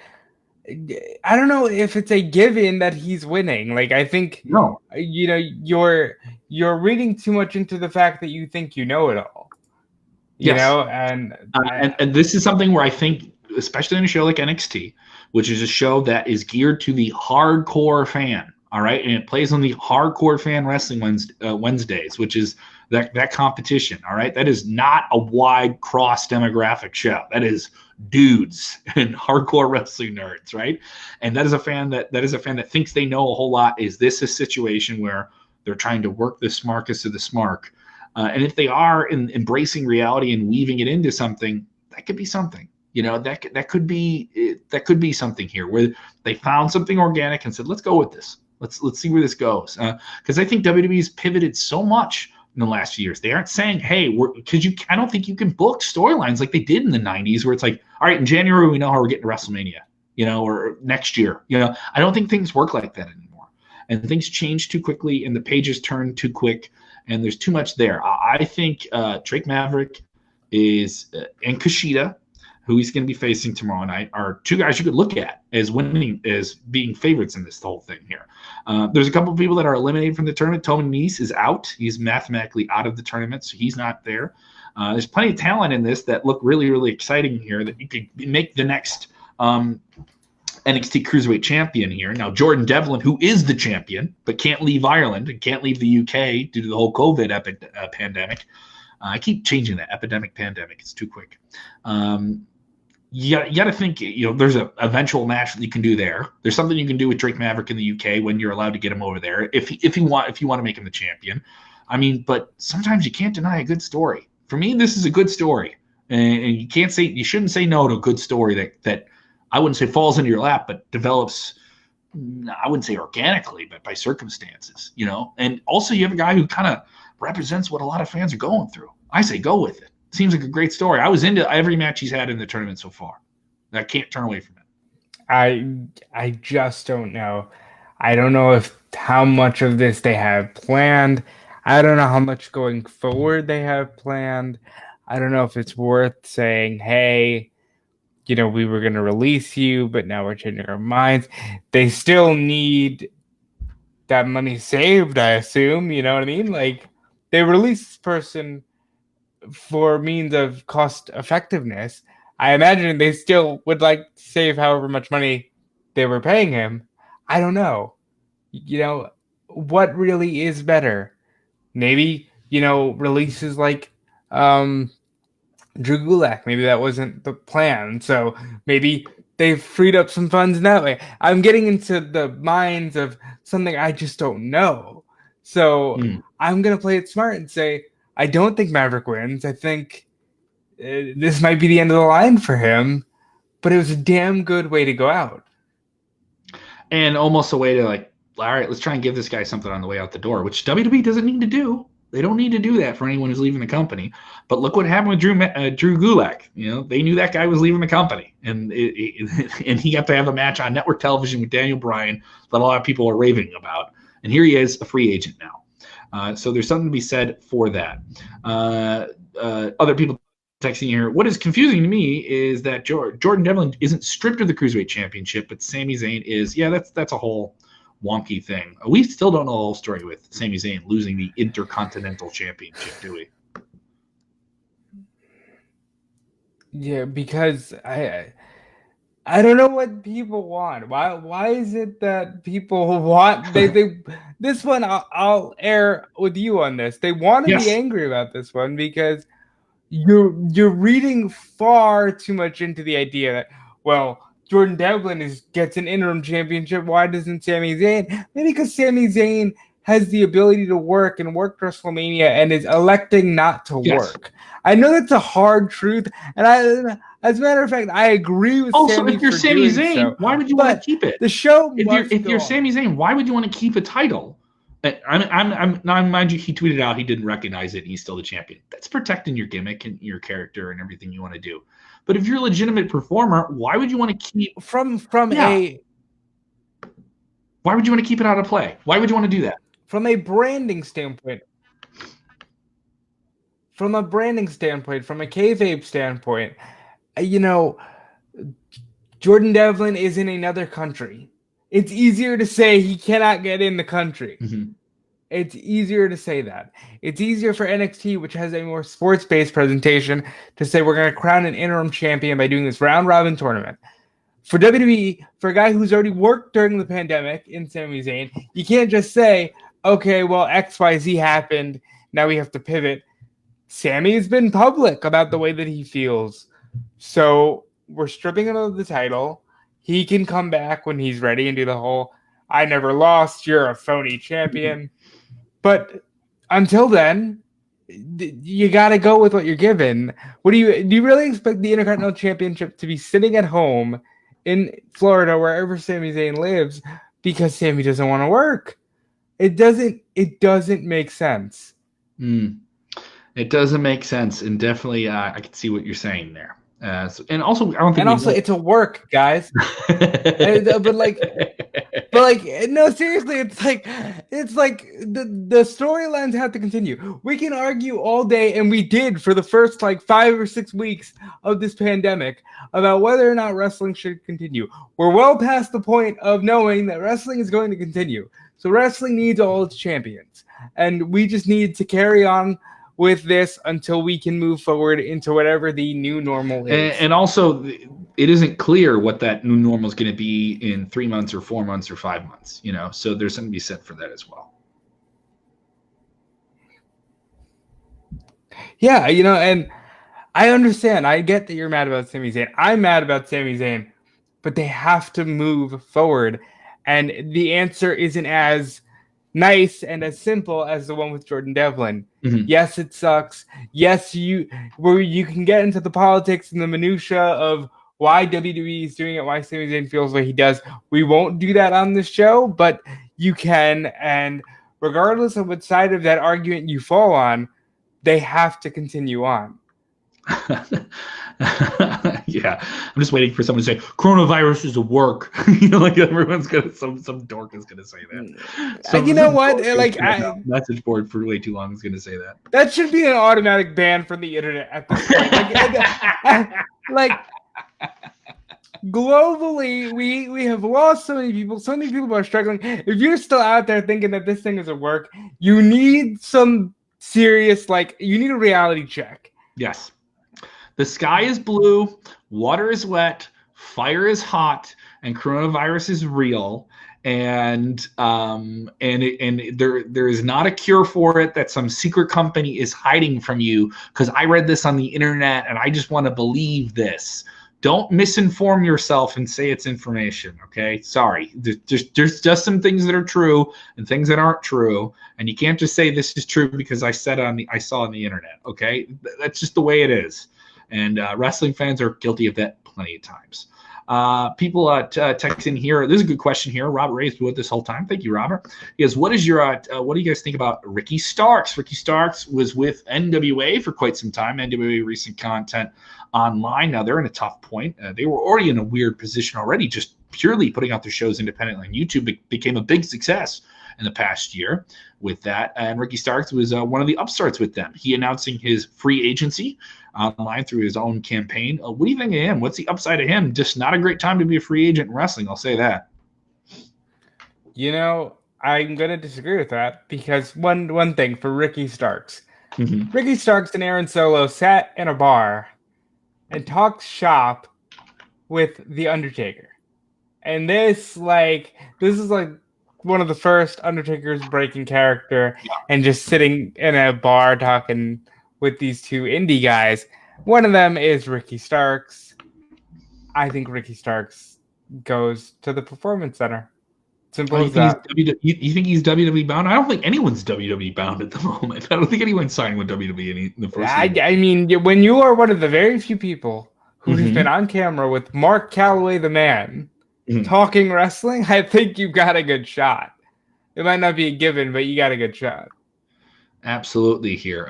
I don't know if it's a given that he's winning. I think you're reading too much into the fact that you think you know it all. And this is something where I think, especially in a show like NXT, which is a show that is geared to the hardcore fan, all right, and it plays on the hardcore fan wrestling Wednesdays, which is that competition, all right. That is not a wide cross demographic show. That is dudes and hardcore wrestling nerds, right? And that is a fan that thinks they know a whole lot. Is this a situation where they're trying to work the smarkest of the smart? And if they are embracing reality and weaving it into something, that could be something. That could be something here where they found something organic and said, let's go with this. Let's see where this goes. Because I think WWE's pivoted so much in the last few years. They aren't saying, hey, I don't think you can book storylines like they did in the 90s where it's like, all right, in January, we know how we're getting to WrestleMania, or next year. I don't think things work like that anymore. And things change too quickly and the pages turn too quick and there's too much there. I think Drake Maverick and Kushida, who he's going to be facing tomorrow night, are two guys you could look at as being favorites in this whole thing here. There's a couple of people that are eliminated from the tournament. Tony Nese is out. He's mathematically out of the tournament, so he's not there. There's plenty of talent in this that look really, really exciting here that you could make the next NXT Cruiserweight Champion here. Now, Jordan Devlin, who is the champion, but can't leave Ireland and can't leave the UK due to the whole COVID pandemic. I keep changing that. Epidemic, pandemic. It's too quick. You got to think, there's an eventual match that you can do there. There's something you can do with Drake Maverick in the UK when you're allowed to get him over there, if you want to make him the champion. I mean, but sometimes you can't deny a good story. For me, this is a good story, and you shouldn't say no to a good story that I wouldn't say falls into your lap, but develops. I wouldn't say organically, but by circumstances, And also, you have a guy who kind of represents what a lot of fans are going through. I say go with it. Seems like a great story. I was into every match he's had in the tournament so far. I can't turn away from it. I just don't know. I don't know how much of this they have planned. I don't know how much going forward they have planned. I don't know if it's worth saying, hey, we were going to release you, but now we're changing our minds. They still need that money saved, I assume. You know what I mean? Like, they released this person for means of cost effectiveness. I imagine they still would like to save however much money they were paying him. I don't know. What really is better? Maybe, releases like Drew Gulak. Maybe that wasn't the plan. So maybe they've freed up some funds in that way. I'm getting into the minds of something I just don't know. So I'm going to play it smart and say, I don't think Maverick wins. I think this might be the end of the line for him, but it was a damn good way to go out. And almost a way to all right, let's try and give this guy something on the way out the door, which WWE doesn't need to do. They don't need to do that for anyone who's leaving the company. But look what happened with Drew Gulak. They knew that guy was leaving the company, and he got to have a match on network television with Daniel Bryan that a lot of people are raving about. And here he is, a free agent now. So there's something to be said for that. Other people texting here. What is confusing to me is that Jordan Devlin isn't stripped of the Cruiserweight Championship, but Sami Zayn is. Yeah, that's a whole wonky thing. We still don't know the whole story with Sami Zayn losing the Intercontinental Championship, do we? Yeah, because I don't know what people want. Why is it that people want they this one I'll air with you on this. They want to be angry about this one because you're reading far too much into the idea that, well, Jordan Devlin gets an interim championship. Why doesn't Sami Zayn? Maybe because Sami Zayn has the ability to work and work WrestleMania and is electing not to work. I know that's a hard truth, and as a matter of fact, I agree with also, Sami. If you're Sami Zayn, why would you want to keep it? The show. If you're Sami Zayn, why would you want to keep a title? Mind you, he tweeted out he didn't recognize it. And he's still the champion. That's protecting your gimmick and your character and everything you want to do. But if you're a legitimate performer, why would you want to keep Why would you want to keep it out of play? Why would you want to do that? From a branding standpoint, from a kayfabe standpoint, Jordan Devlin is in another country. It's easier to say he cannot get in the country. Mm-hmm. It's easier to say that. It's easier for NXT, which has a more sports-based presentation, to say we're going to crown an interim champion by doing this round-robin tournament. For WWE, for a guy who's already worked during the pandemic in Sami Zayn, you can't just say, okay, well, XYZ happened, now we have to pivot. Sami has been public about the way that he feels. So we're stripping him of the title. He can come back when he's ready and do the whole, I never lost, you're a phony champion. But until then, you got to go with what you're given. Do you really expect the Intercontinental Championship to be sitting at home in Florida, wherever Sami Zayn lives, because Sami doesn't want to work? It doesn't make sense. It doesn't make sense, and definitely, I can see what you're saying there. And also, I don't think. And also, it's a work, guys. but no, seriously, it's like the storylines have to continue. We can argue all day, and we did for the first 5 or 6 weeks of this pandemic about whether or not wrestling should continue. We're well past the point of knowing that wrestling is going to continue. So wrestling needs all its champions, and we just need to carry on with this until we can move forward into whatever the new normal is. And also, it isn't clear what that new normal is going to be in 3 months or 4 months or 5 months, so there's something to be said for that as well. Yeah, and I understand. I get that you're mad about Sami Zayn. I'm mad about Sami Zayn, but they have to move forward. And the answer isn't as nice and as simple as the one with Jordan Devlin. Mm-hmm. Yes, it sucks. Yes, you can get into the politics and the minutia of why WWE is doing it, why Sami Zayn feels like he does. We won't do that on this show, but you can. And regardless of what side of that argument you fall on, they have to continue on. Yeah, I'm just waiting for someone to say coronavirus is a work. Like everyone's gonna some dork is gonna say that. So you know what? Like message board for way too long is gonna say that. That should be an automatic ban from the internet at this point. Like globally, we have lost so many people. So many people are struggling. If you're still out there thinking that this thing is a work, you need some serious, you need a reality check. Yes. The sky is blue, water is wet, fire is hot, and coronavirus is real. And there is not a cure for it that some secret company is hiding from you, because I read this on the internet and I just want to believe this. Don't misinform yourself and say it's information, okay? Sorry. There's just some things that are true and things that aren't true, and you can't just say this is true because I saw on the internet, okay? That's just the way it is. And wrestling fans are guilty of that plenty of times. People text in here. There's a good question here. Robert Ray's been with this whole time. Thank you, Robert. He goes, what do you guys think about Ricky Starks? Ricky Starks was with NWA for quite some time. NWA recent content online. Now they're in a tough point. They were already in a weird position already, just purely putting out their shows independently on YouTube. It became a big success in the past year with that. And Ricky Starks was one of the upstarts with them. He announcing his free agency online through his own campaign. What do you think of him? What's the upside of him? Just not a great time to be a free agent in wrestling, I'll say that. I'm going to disagree with that, because one thing for Ricky Starks. Mm-hmm. Ricky Starks and Aaron Solo sat in a bar and talked shop with The Undertaker. And this is one of the first Undertaker's breaking character, and just sitting in a bar talking with these two indie guys. One of them is Ricky Starks. I think Ricky Starks goes to the Performance Center. Simple as that. You think he's WWE bound? I don't think anyone's WWE bound at the moment. I don't think anyone's signing with WWE in the first season. I mean, when you are one of the very few people who has been on camera with Mark Calloway the Man talking wrestling, I think you've got a good shot. It might not be a given, but you got a good shot. Absolutely here.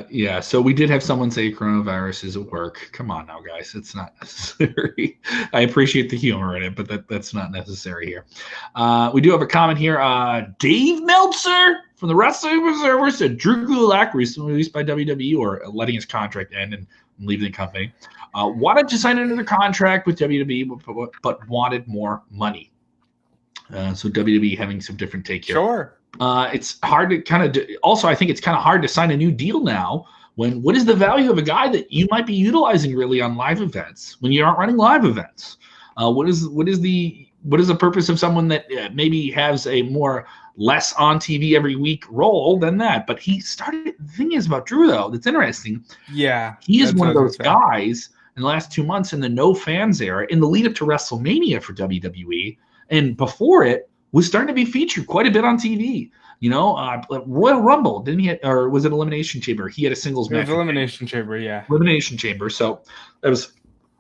Yeah, so we did have someone say coronavirus is at work. Come on now, guys. It's not necessary. I appreciate the humor in it, but that's not necessary here. We do have a comment here. Dave Meltzer from the Wrestling Observer said Drew Gulak, recently released by WWE, or letting his contract end and leaving the company, wanted to sign another contract with WWE, but wanted more money. So WWE having some different take here. Sure. It's hard to also, I think it's kind of hard to sign a new deal now when what is the value of a guy that you might be utilizing really on live events when you aren't running live events? What is the purpose of someone that maybe has a less on TV every week role than that? But the thing is about Drew, though, that's interesting. Yeah. He is one of those guys in the last 2 months in the no fans era, in the lead up to WrestleMania for WWE, and before it, was starting to be featured quite a bit on TV. Royal Rumble, didn't he? Or was it Elimination Chamber? He had a singles match. It was Elimination Chamber, yeah. Elimination Chamber. So that was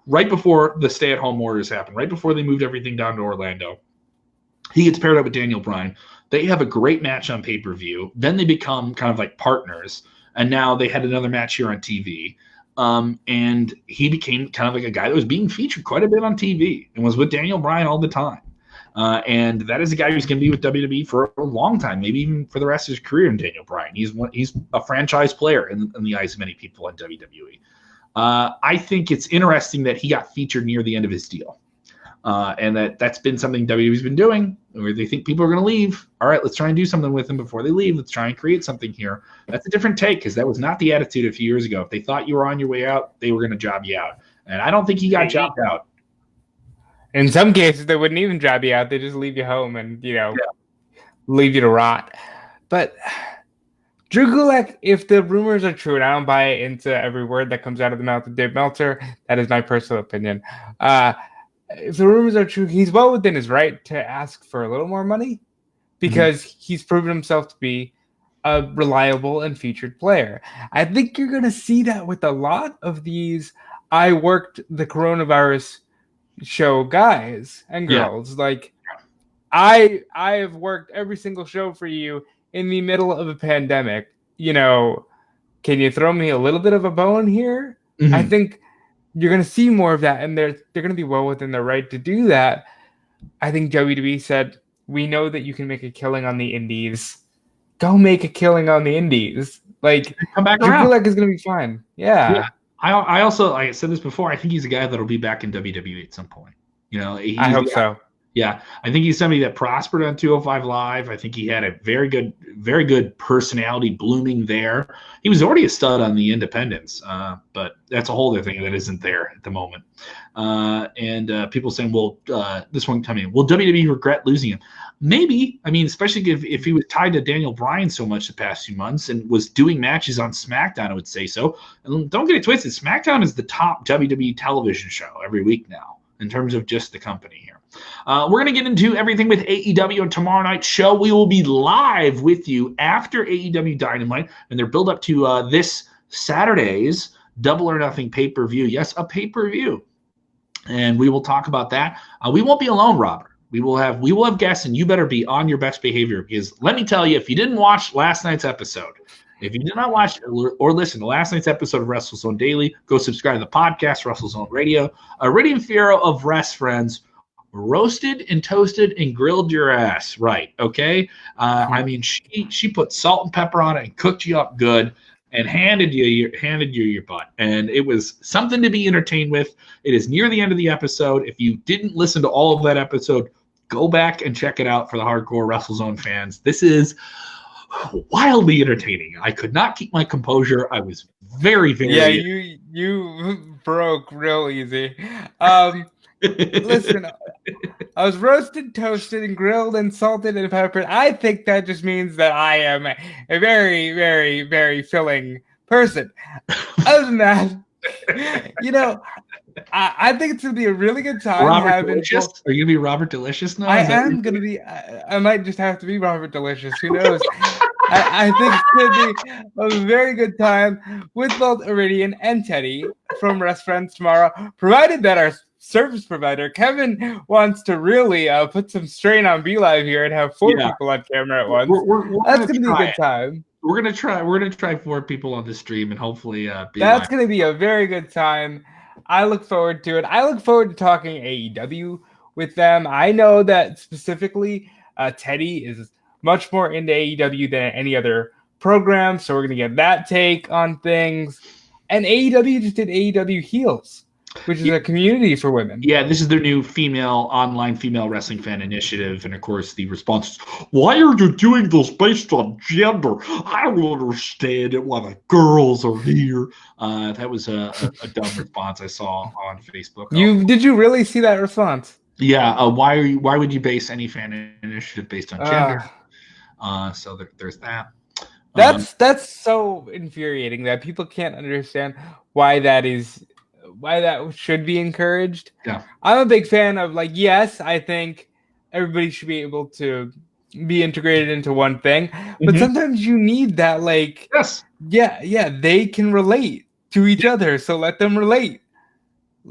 right before the stay-at-home orders happened, right before they moved everything down to Orlando. He gets paired up with Daniel Bryan. They have a great match on pay-per-view. Then they become kind of like partners, and now they had another match here on TV. And he became kind of like a guy that was being featured quite a bit on TV and was with Daniel Bryan all the time. And that is a guy who's going to be with WWE for a long time, maybe even for the rest of his career. In Daniel Bryan, he's a franchise player in the eyes of many people in WWE. I think it's interesting that he got featured near the end of his deal, and that's been something WWE's been doing, where they think people are going to leave. All right, let's try and do something with them before they leave. Let's try and create something here. That's a different take, because that was not the attitude a few years ago. If they thought you were on your way out, they were going to job you out, and I don't think he got jobbed out. In some cases, they wouldn't even drive you out. They just leave you home and, leave you to rot. But Drew Gulak, if the rumors are true, and I don't buy into every word that comes out of the mouth of Dave Meltzer, that is my personal opinion. If the rumors are true, he's well within his right to ask for a little more money because he's proven himself to be a reliable and featured player. I think you're going to see that with a lot of these I worked the coronavirus show guys and girls. Like, I have worked every single show for you in the middle of a pandemic. Can you throw me a little bit of a bone here? I think you're going to see more of that, and they're going to be well within their right to do that. I think WWE said, we know that you can make a killing on the indies. Go make a killing on the indies. Like, come back Drew around. Gulak is going to be fine. Yeah. I also, like I said this before, I think he's a guy that'll be back in WWE at some point. I hope so. Yeah, I think he's somebody that prospered on 205 Live. I think he had a very good personality blooming there. He was already a stud on the independents, but that's a whole other thing that isn't there at the moment. And people saying, well, this one coming in, will WWE regret losing him? Maybe. I mean, especially if he was tied to Daniel Bryan so much the past few months and was doing matches on SmackDown, I would say so. And don't get it twisted, SmackDown is the top WWE television show every week now in terms of just the company here. We're going to get into everything with AEW on tomorrow night's show. We will be live with you after AEW Dynamite and their build up to this Saturday's Double or Nothing pay-per-view. Yes, a pay-per-view. And we will talk about that. We won't be alone, Robert. We will have guests, and you better be on your best behavior, because let me tell you, if you didn't watch last night's episode, if you did not watch or listen to last night's episode of WrestleZone Daily, go subscribe to the podcast, WrestleZone Radio. Iridium Fierro of Rest Friends roasted and toasted and grilled your ass, right? Okay. I mean, she put salt and pepper on it and cooked you up good and handed you your butt, and it was something to be entertained with. It is near the end of the episode. If you didn't listen to all of that episode, go back and check it out for the hardcore WrestleZone fans. This is wildly entertaining. I could not keep my composure. I was very you broke real easy. Listen, I was roasted, toasted, and grilled, and salted, and peppered. I think that just means that I am a very, very, very filling person. Other than that, I think it's going to be a really good time. Robert Delicious? Are you going to be Robert Delicious now? I am going to be. I might just have to be Robert Delicious. Who knows? I think it's going to be a very good time with both Iridian and Teddy from Rest Friends tomorrow, provided that our service provider Kevin wants to really put some strain on BeLive here and have 4 people on camera at once. That's going to be a good time. We're gonna try 4 people on the stream, and hopefully that's going to be a very good time. I look forward to it. I look forward to talking AEW with them. I know that specifically Teddy is much more into AEW than any other program, so we're going to get that take on things. And AEW just did AEW Heels, which is a community for women. Yeah, this is their new online female wrestling fan initiative. And, of course, the response is, why are you doing this based on gender? I don't understand it why the girls are here. That was a dumb response I saw on Facebook. Did you really see that response? Yeah. Why would you base any fan initiative based on gender? So there's that. That's so infuriating that people can't understand why that should be encouraged. Yeah. I'm a big fan of, yes, I think everybody should be able to be integrated into one thing, but sometimes you need that, yes. Yeah, they can relate to each other, so let them relate.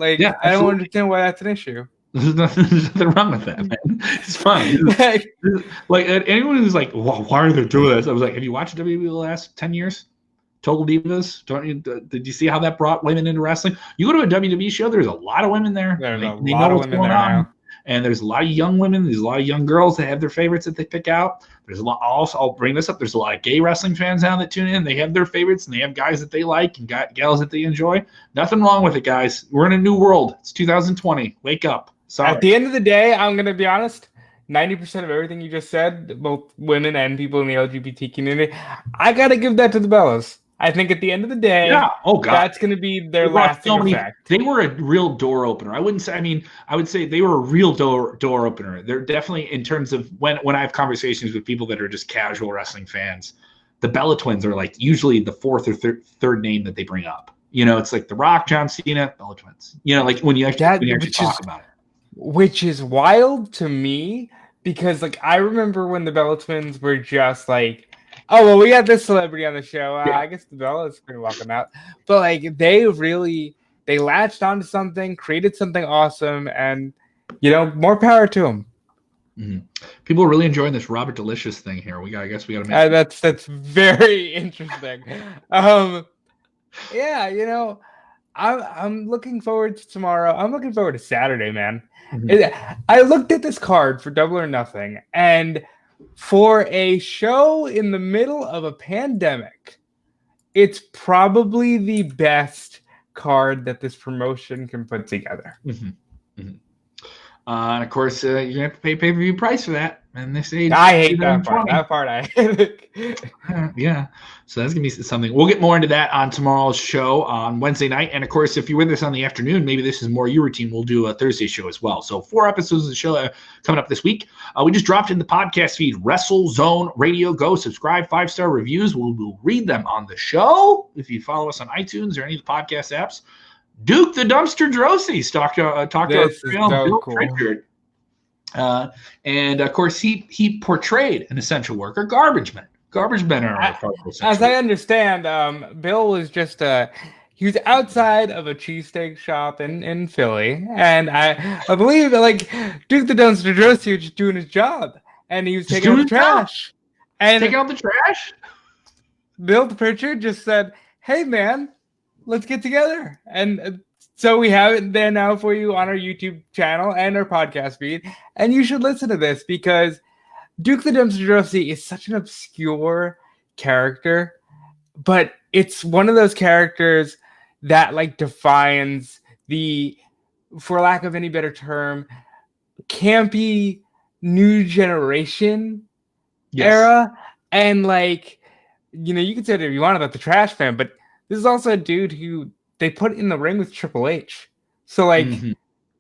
I don't understand why that's an issue. There's nothing wrong with that, man. It's fine. Anyone who's like, well, why are they doing this? I was like, have you watched WWE the last 10 years? Total Divas? Did you see how that brought women into wrestling? You go to a WWE show, there's a lot of women there. There's a lot of women there now. And there's a lot of young women. There's a lot of young girls that have their favorites that they pick out. There's a lot. Also, I'll bring this up. There's a lot of gay wrestling fans now that tune in. They have their favorites, and they have guys that they like and gals that they enjoy. Nothing wrong with it, guys. We're in a new world. It's 2020. Wake up. Sorry. At the end of the day, I'm going to be honest. 90% of everything you just said, both women and people in the LGBT community, I got to give that to the Bellas. I think at the end of the day, that's going to be their lasting effect. They were a real door opener. I wouldn't say. I mean, I would say they were a real door opener. They're definitely, in terms of when I have conversations with people that are just casual wrestling fans, the Bella Twins are like usually the fourth or third name that they bring up. You know, it's like The Rock, John Cena, Bella Twins. You know, like when you actually talk about it. Which is wild to me because, like, I remember when the Bella Twins were just like, oh, well, we got this celebrity on the show. I guess the Bella's pretty welcome out. But, like, they latched onto something, created something awesome, and, you know, more power to them. Mm-hmm. People are really enjoying this RobertDeFelice thing here. I guess we got to make that's very interesting. Yeah, you know, I'm looking forward to tomorrow. I'm looking forward to Saturday, man. Mm-hmm. I looked at this card for Double or Nothing, and for a show in the middle of a pandemic, it's probably the best card that this promotion can put together. Mm-hmm. Mm-hmm. And of course, you're going to have to pay pay-per-view price for that. And this age, I hate that part. That part I hate. Yeah. So that's going to be something. We'll get more into that on tomorrow's show on Wednesday night. And of course, if you're with us on the afternoon, maybe this is more your routine. We'll do a Thursday show as well. So 4 episodes of the show coming up this week. We just dropped in the podcast feed, WrestleZone Radio. Go subscribe, 5-star reviews. We'll read them on the show if you follow us on iTunes or any of the podcast apps. Duke the Dumpster Drosy talked to our friend Bill Pritchard. And of course, he portrayed an essential worker, garbage men. Garbage men are as I understand, Bill was just he was outside of a cheesesteak shop in Philly, and I believe like Duke the Dumpster Drosy was just doing his job, and he was taking out the trash. And taking out the trash. Bill Pritchard just said, "Hey man, let's get together." And so we have it there now for you on our YouTube channel and our podcast feed. And you should listen to this because Duke the Dumpster Drosy is such an obscure character, but it's one of those characters that like defines the, for lack of any better term, campy new generation era. And like, you know, you can say whatever you want about the trash fan, but this is also a dude who they put in the ring with Triple H. So, like,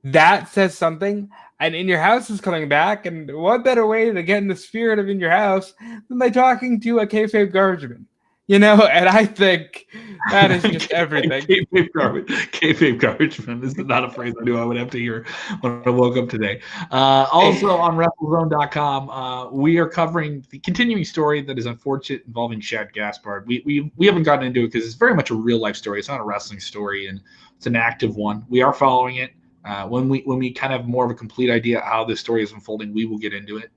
that says something. And In Your House is coming back. And what better way to get in the spirit of In Your House than by talking to a kayfabe garbage man? You know, and I think that is just everything. Kayfabe garbage man is not a phrase I knew I would have to hear when I woke up today. Also on WrestleZone.com, we are covering the continuing story that is unfortunate involving Shad Gaspard. We haven't gotten into it because it's very much a real life story. It's not a wrestling story, and it's an active one. We are following it. When we kind of have more of a complete idea how this story is unfolding, we will get into it.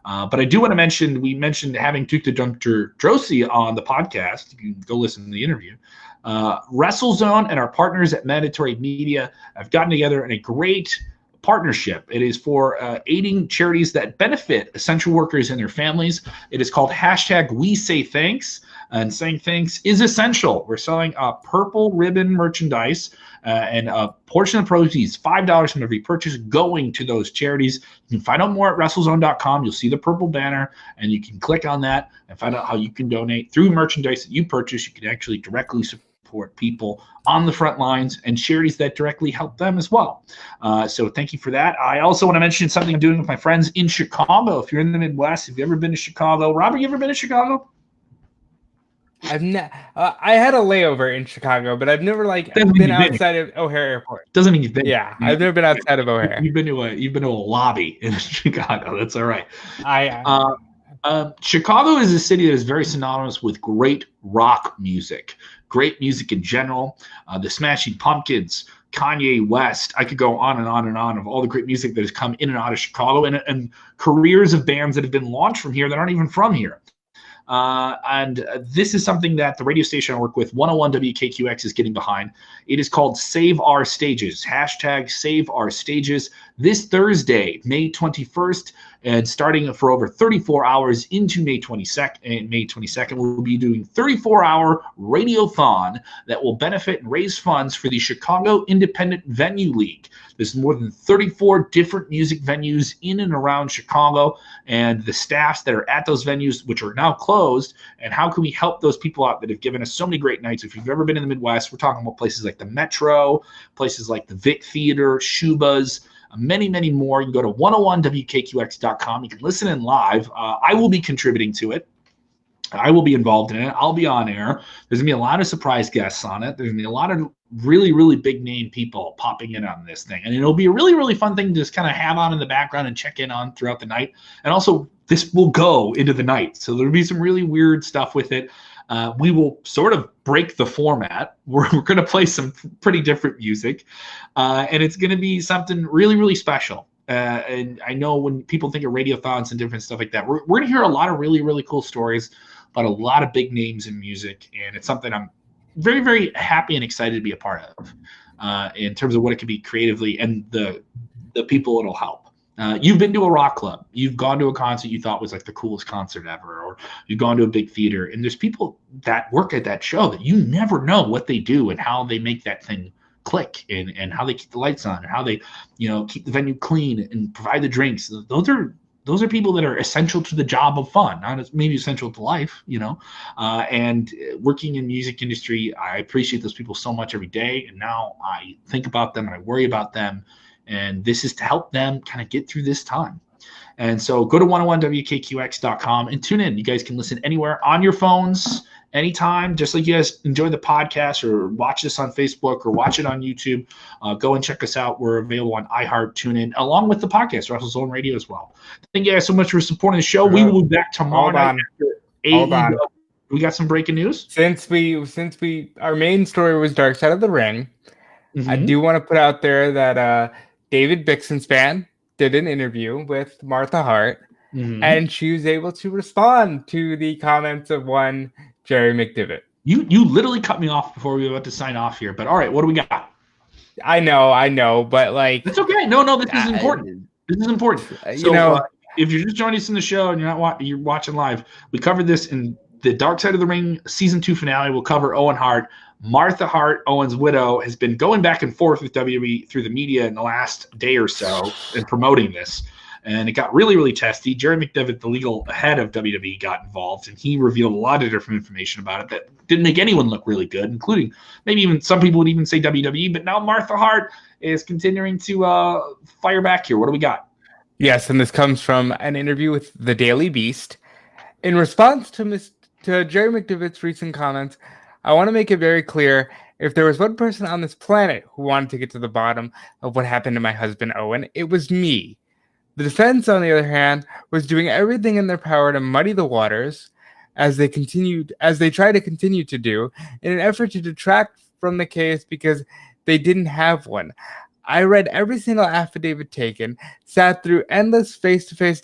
But I do want to mention, we mentioned having Duke the Dumpster Drosy on the podcast. You can go listen to the interview. WrestleZone and our partners at Mandatory Media have gotten together in a great partnership. It is for aiding charities that benefit essential workers and their families. It is called #WeSayThanks. And saying thanks is essential. We're selling purple ribbon merchandise and a portion of proceeds, $5 from every purchase, going to those charities. You can find out more at WrestleZone.com. You'll see the purple banner, and you can click on that and find out how you can donate through merchandise that you purchase. You can actually directly support people on the front lines and charities that directly help them as well. So thank you for that. I also want to mention something I'm doing with my friends in Chicago. If you're in the Midwest, if you've ever been to Chicago, Robert, you ever been to Chicago? I had a layover in Chicago, but I've never been outside of O'Hare Airport. Doesn't mean you've been. Yeah, I've never been outside of O'Hare. You've been to a lobby in Chicago. That's all right. Chicago is a city that is very synonymous with great rock music, great music in general. The Smashing Pumpkins, Kanye West. I could go on and on and on of all the great music that has come in and out of Chicago, and careers of bands that have been launched from here that aren't even from here. And this is something that the radio station I work with, 101 WKQX, is getting behind. It is called Save Our Stages, #Save Our Stages. This Thursday, May 21st, And starting for over 34 hours into May 22nd, we'll be doing 34-hour Radiothon that will benefit and raise funds for the Chicago Independent Venue League. There's more than 34 different music venues in and around Chicago, and the staffs that are at those venues, which are now closed, and how can we help those people out that have given us so many great nights? If you've ever been in the Midwest, we're talking about places like the Metro, places like the Vic Theater, Shuba's, many, many more. You can go to 101wkqx.com. You can listen in live. I will be contributing to it. I will be involved in it. I'll be on air. There's going to be a lot of surprise guests on it. There's going to be a lot of really, really big name people popping in on this thing. And it'll be a really, really fun thing to just kind of have on in the background and check in on throughout the night. And also, this will go into the night. So there'll be some really weird stuff with it. We will sort of break the format. We're going to play some pretty different music. And it's going to be something really, really special. And I know when people think of radiothons and different stuff like that, we're going to hear a lot of really, really cool stories about a lot of big names in music. And it's something I'm very, very happy and excited to be a part of in terms of what it could be creatively and the people it'll help. You've been to a rock club. You've gone to a concert you thought was like the coolest concert ever, or you've gone to a big theater, and there's people that work at that show that you never know what they do and how they make that thing click, and how they keep the lights on, and how they, keep the venue clean and provide the drinks. Those are people that are essential to the job of fun, not maybe essential to life, and working in music industry, I appreciate those people so much every day. And now I think about them and I worry about them. And this is to help them kind of get through this time. And so go to 101wkqx.com and tune in. You guys can listen anywhere on your phones, anytime, just like you guys enjoy the podcast or watch this on Facebook or watch it on YouTube. Go and check us out. We're available on iHeart, TuneIn, along with the podcast, WrestleZone Radio as well. Thank you guys so much for supporting the show. We will be back tomorrow night after AEW. We got some breaking news. Since our main story was Dark Side of the Ring, I do want to put out there that David Bixenspan did an interview with Martha Hart, and she was able to respond to the comments of one Jerry McDevitt. You literally cut me off before we were about to sign off here, but all right, what do we got? I know, but like... It's okay. No, this is important. This is important. So, if you're just joining us in the show and you're watching live, we covered this in the Dark Side of the Ring Season 2 finale. We'll cover Owen Hart. Martha Hart, Owen's widow, has been going back and forth with WWE through the media in the last day or so in promoting this. And it got really, really testy. Jerry McDevitt, the legal head of WWE, got involved, and he revealed a lot of different information about it that didn't make anyone look really good, including maybe even some people would even say WWE. But now Martha Hart is continuing to fire back here. What do we got? Yes, and this comes from an interview with the Daily Beast. In response to Jerry McDevitt's recent comments, I want to make it very clear, if there was one person on this planet who wanted to get to the bottom of what happened to my husband Owen, it was me. The defense, on the other hand, was doing everything in their power to muddy the waters, as they try to continue to do, in an effort to detract from the case because they didn't have one. I read every single affidavit taken, sat through endless face-to-face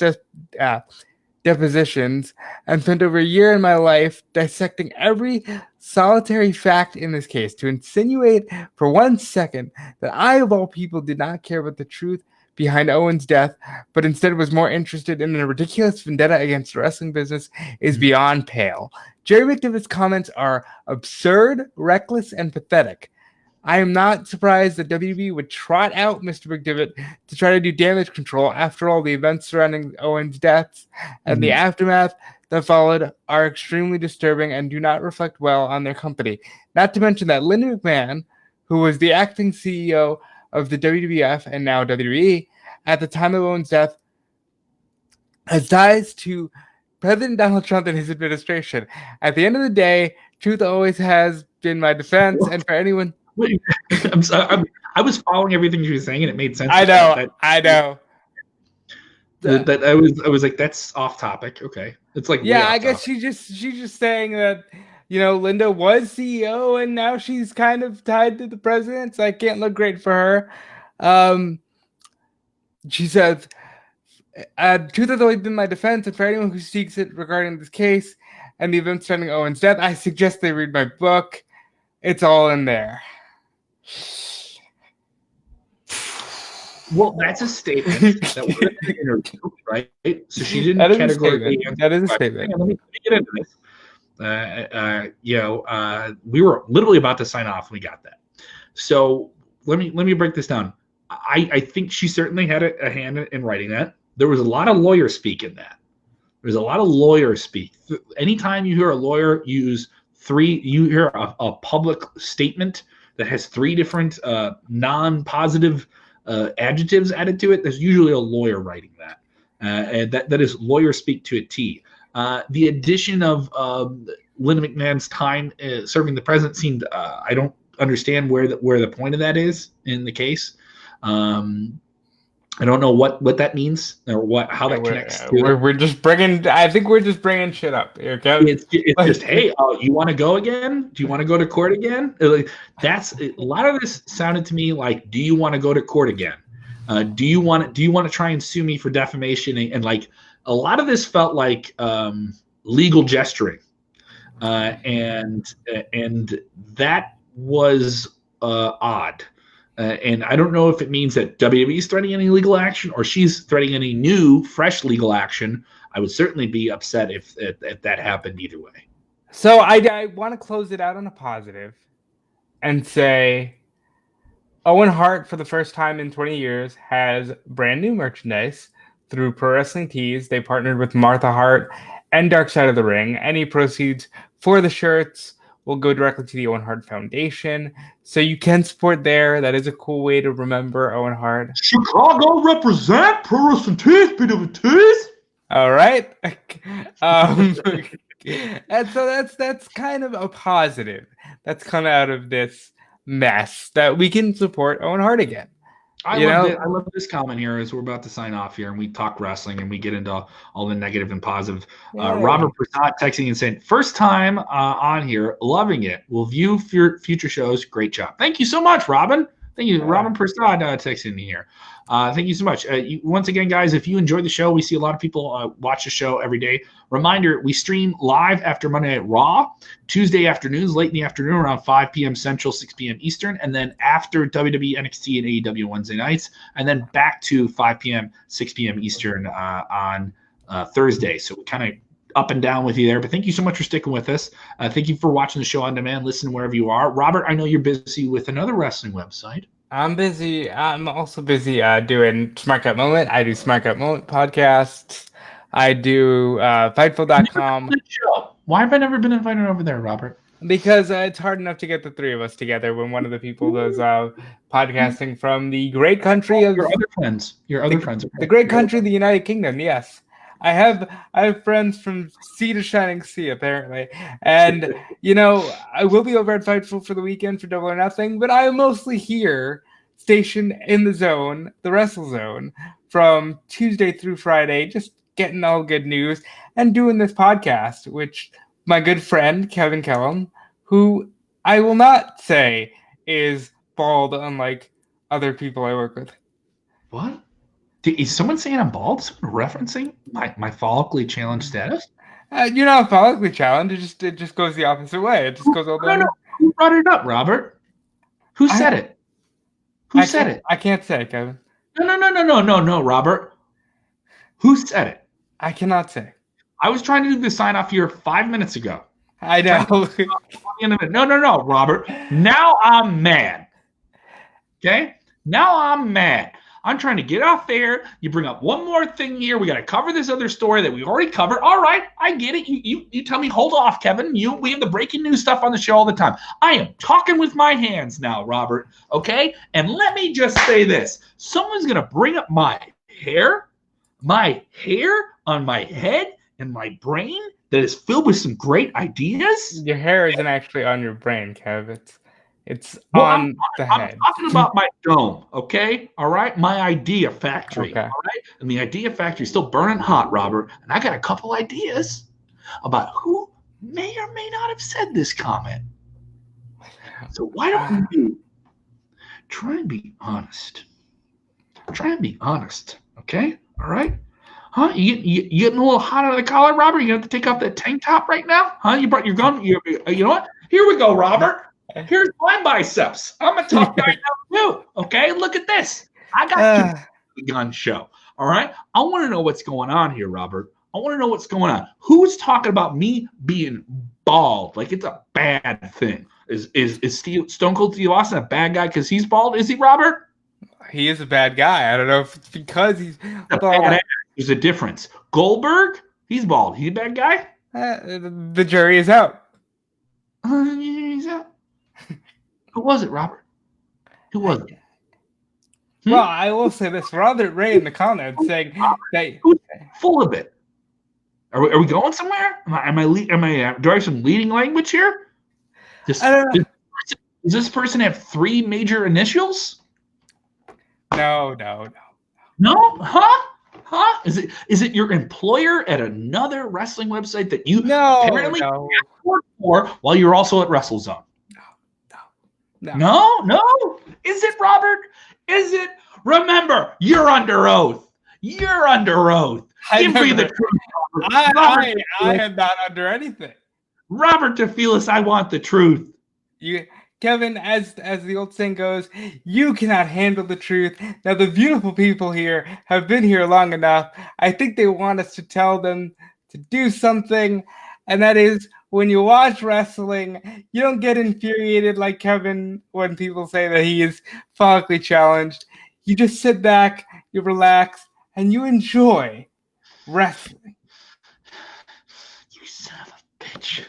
depositions, and spent over a year in my life dissecting every solitary fact in this case. To insinuate for 1 second that I, of all people, did not care about the truth behind Owen's death, but instead was more interested in a ridiculous vendetta against the wrestling business is beyond pale. Jerry McDevitt's comments are absurd, reckless, and pathetic. I am not surprised that WWE would trot out Mr. McDevitt to try to do damage control. After all, the events surrounding Owen's death and the aftermath that followed are extremely disturbing and do not reflect well on their company. Not to mention that Linda McMahon, who was the acting CEO of the WWF and now WWE at the time of Owen's death, has ties to President Donald Trump and his administration. At the end of the day, truth always has been my defense, and for anyone... Wait, I'm sorry, I was following everything you were saying, and it made sense. I know. That I was like, that's off topic. Okay, it's like I guess she's just saying that Linda was CEO and now she's kind of tied to the president, so I can't look great for her. She says, "Truth has always been my defense, and for anyone who seeks it regarding this case and the events surrounding Owen's death, I suggest they read my book. It's all in there." Well, that's a statement that was in the interview, right? So she didn't That is categorically a statement. That is a statement. Let me get into this. We were literally about to sign off. And we got that. So let me break this down. I think she certainly had a hand in writing that. There was a lot of lawyer speak in that. There's a lot of lawyer speak. Anytime you hear a lawyer you hear a public statement that has three different non-positive adjectives added to it, there's usually a lawyer writing that. And that is lawyer speak to a T. The addition of Linda McMahon's time serving the president seemed I don't understand where the point of that is in the case. I don't know what that means or how that connects to. We're just bringing. I think we're just bringing shit up here, Kevin. It's just, hey, you want to go again? Do you want to go to court again? That's a lot of this sounded to me like, do you want to go to court again? Do you want to try and sue me for defamation? And like a lot of this felt like legal gesturing, and that was odd. And I don't know if it means that WWE is threatening any legal action or she's threatening any new, fresh legal action. I would certainly be upset if that happened either way. So I want to close it out on a positive and say Owen Hart, for the first time in 20 years, has brand new merchandise through Pro Wrestling Tees. They partnered with Martha Hart and Dark Side of the Ring. Any proceeds for the shirts will go directly to the Owen Hart Foundation. So you can support there. That is a cool way to remember Owen Hart. Chicago represent Pro Wrestling Tees, PWTs. All right. And so that's kind of a positive that's come out of this mess, that we can support Owen Hart again. I love this comment here as we're about to sign off here and we talk wrestling and we get into all the negative and positive. Robert Prasad texting and saying, first time on here, loving it. We'll view future shows. Great job. Thank you so much, Robin. Thank you. Robin Prasad texting me here. Thank you so much. Once again, guys, if you enjoy the show, we see a lot of people watch the show every day. Reminder, we stream live after Monday Night Raw, Tuesday afternoons, late in the afternoon, around 5 p.m. Central, 6 p.m. Eastern, and then after WWE, NXT, and AEW Wednesday nights, and then back to 5 p.m., 6 p.m. Eastern on Thursday. So we kind of up and down with you there, but thank you so much for sticking with us. Thank you for watching the show on demand. Listen wherever you are. Robert, I know you're busy with another wrestling website. I'm busy. I'm also busy doing Smart Cut Moment. I do Smart Cut Moment podcasts. I do Fightful.com. Why have I never been invited over there, Robert? Because it's hard enough to get the three of us together when one of the people does podcasting from the great country of your other friends. The great country of the United Kingdom. Yes, I have friends from sea to shining sea, apparently. And I will be over at Fightful for the weekend for Double or Nothing, but I am mostly here, stationed in the zone, the WrestleZone, from Tuesday through Friday, just getting all good news and doing this podcast, which my good friend Kevin Kellam, who I will not say is bald unlike other people I work with. What? Is someone saying I'm bald? Someone referencing my follically challenged status? You're not follically challenged. It just goes the opposite way. It just goes all the way. Who brought it up, Robert? Who said it? Who said it? I can't say, Kevin. No, Robert. Who said it? I cannot say. I was trying to do the sign off here 5 minutes ago. I know. No, Robert. Now I'm mad. Okay? Now I'm mad. I'm trying to get off there. You bring up one more thing here. We got to cover this other story that we already covered. All right, I get it. You tell me, hold off, Kevin. We have the breaking news stuff on the show all the time. I am talking with my hands now, Robert. Okay? And let me just say this. Someone's going to bring up my hair on my head and my brain that is filled with some great ideas. Your hair isn't actually on your brain, Kev. It's on the head. I'm talking about my dome, okay? All right? My idea factory, okay. All right? And the idea factory is still burning hot, Robert. And I got a couple ideas about who may or may not have said this comment. So why don't you try and be honest? Try and be honest, okay? All right? Huh? You getting a little hot out of the collar, Robert? You have to take off that tank top right now? Huh? You brought your gun? You know what? Here we go, Robert. Here's my biceps. I'm a tough guy now too. Okay, look at this. I got the gun show. All right. I want to know what's going on here, Robert. I want to know what's going on. Who's talking about me being bald? Like it's a bad thing. Is Stone Cold Steve Austin a bad guy because he's bald? Is he, Robert? He is a bad guy. I don't know if it's because he's bald. There's a difference. Goldberg, he's bald. He's a bad guy? The jury is out. He's out. Who was it, Robert? Who was it? Well, I will say this. Robert Ray in the comments saying that who's full of it. Are we going somewhere? Do I have some leading language here? Does this person have 3 major initials? No. No? Huh? Is it your employer at another wrestling website that you apparently work for while you're also at WrestleZone? No. Is it, Robert? Is it? Remember, you're under oath. You're under oath. Give me the truth. I am not under anything. RobertDeFelice, I want the truth. Kevin, as the old saying goes, you cannot handle the truth. Now, the beautiful people here have been here long enough. I think they want us to tell them to do something, and that is when you watch wrestling, you don't get infuriated like Kevin when people say that he is follically challenged. You just sit back, you relax, and you enjoy wrestling. You son of a bitch.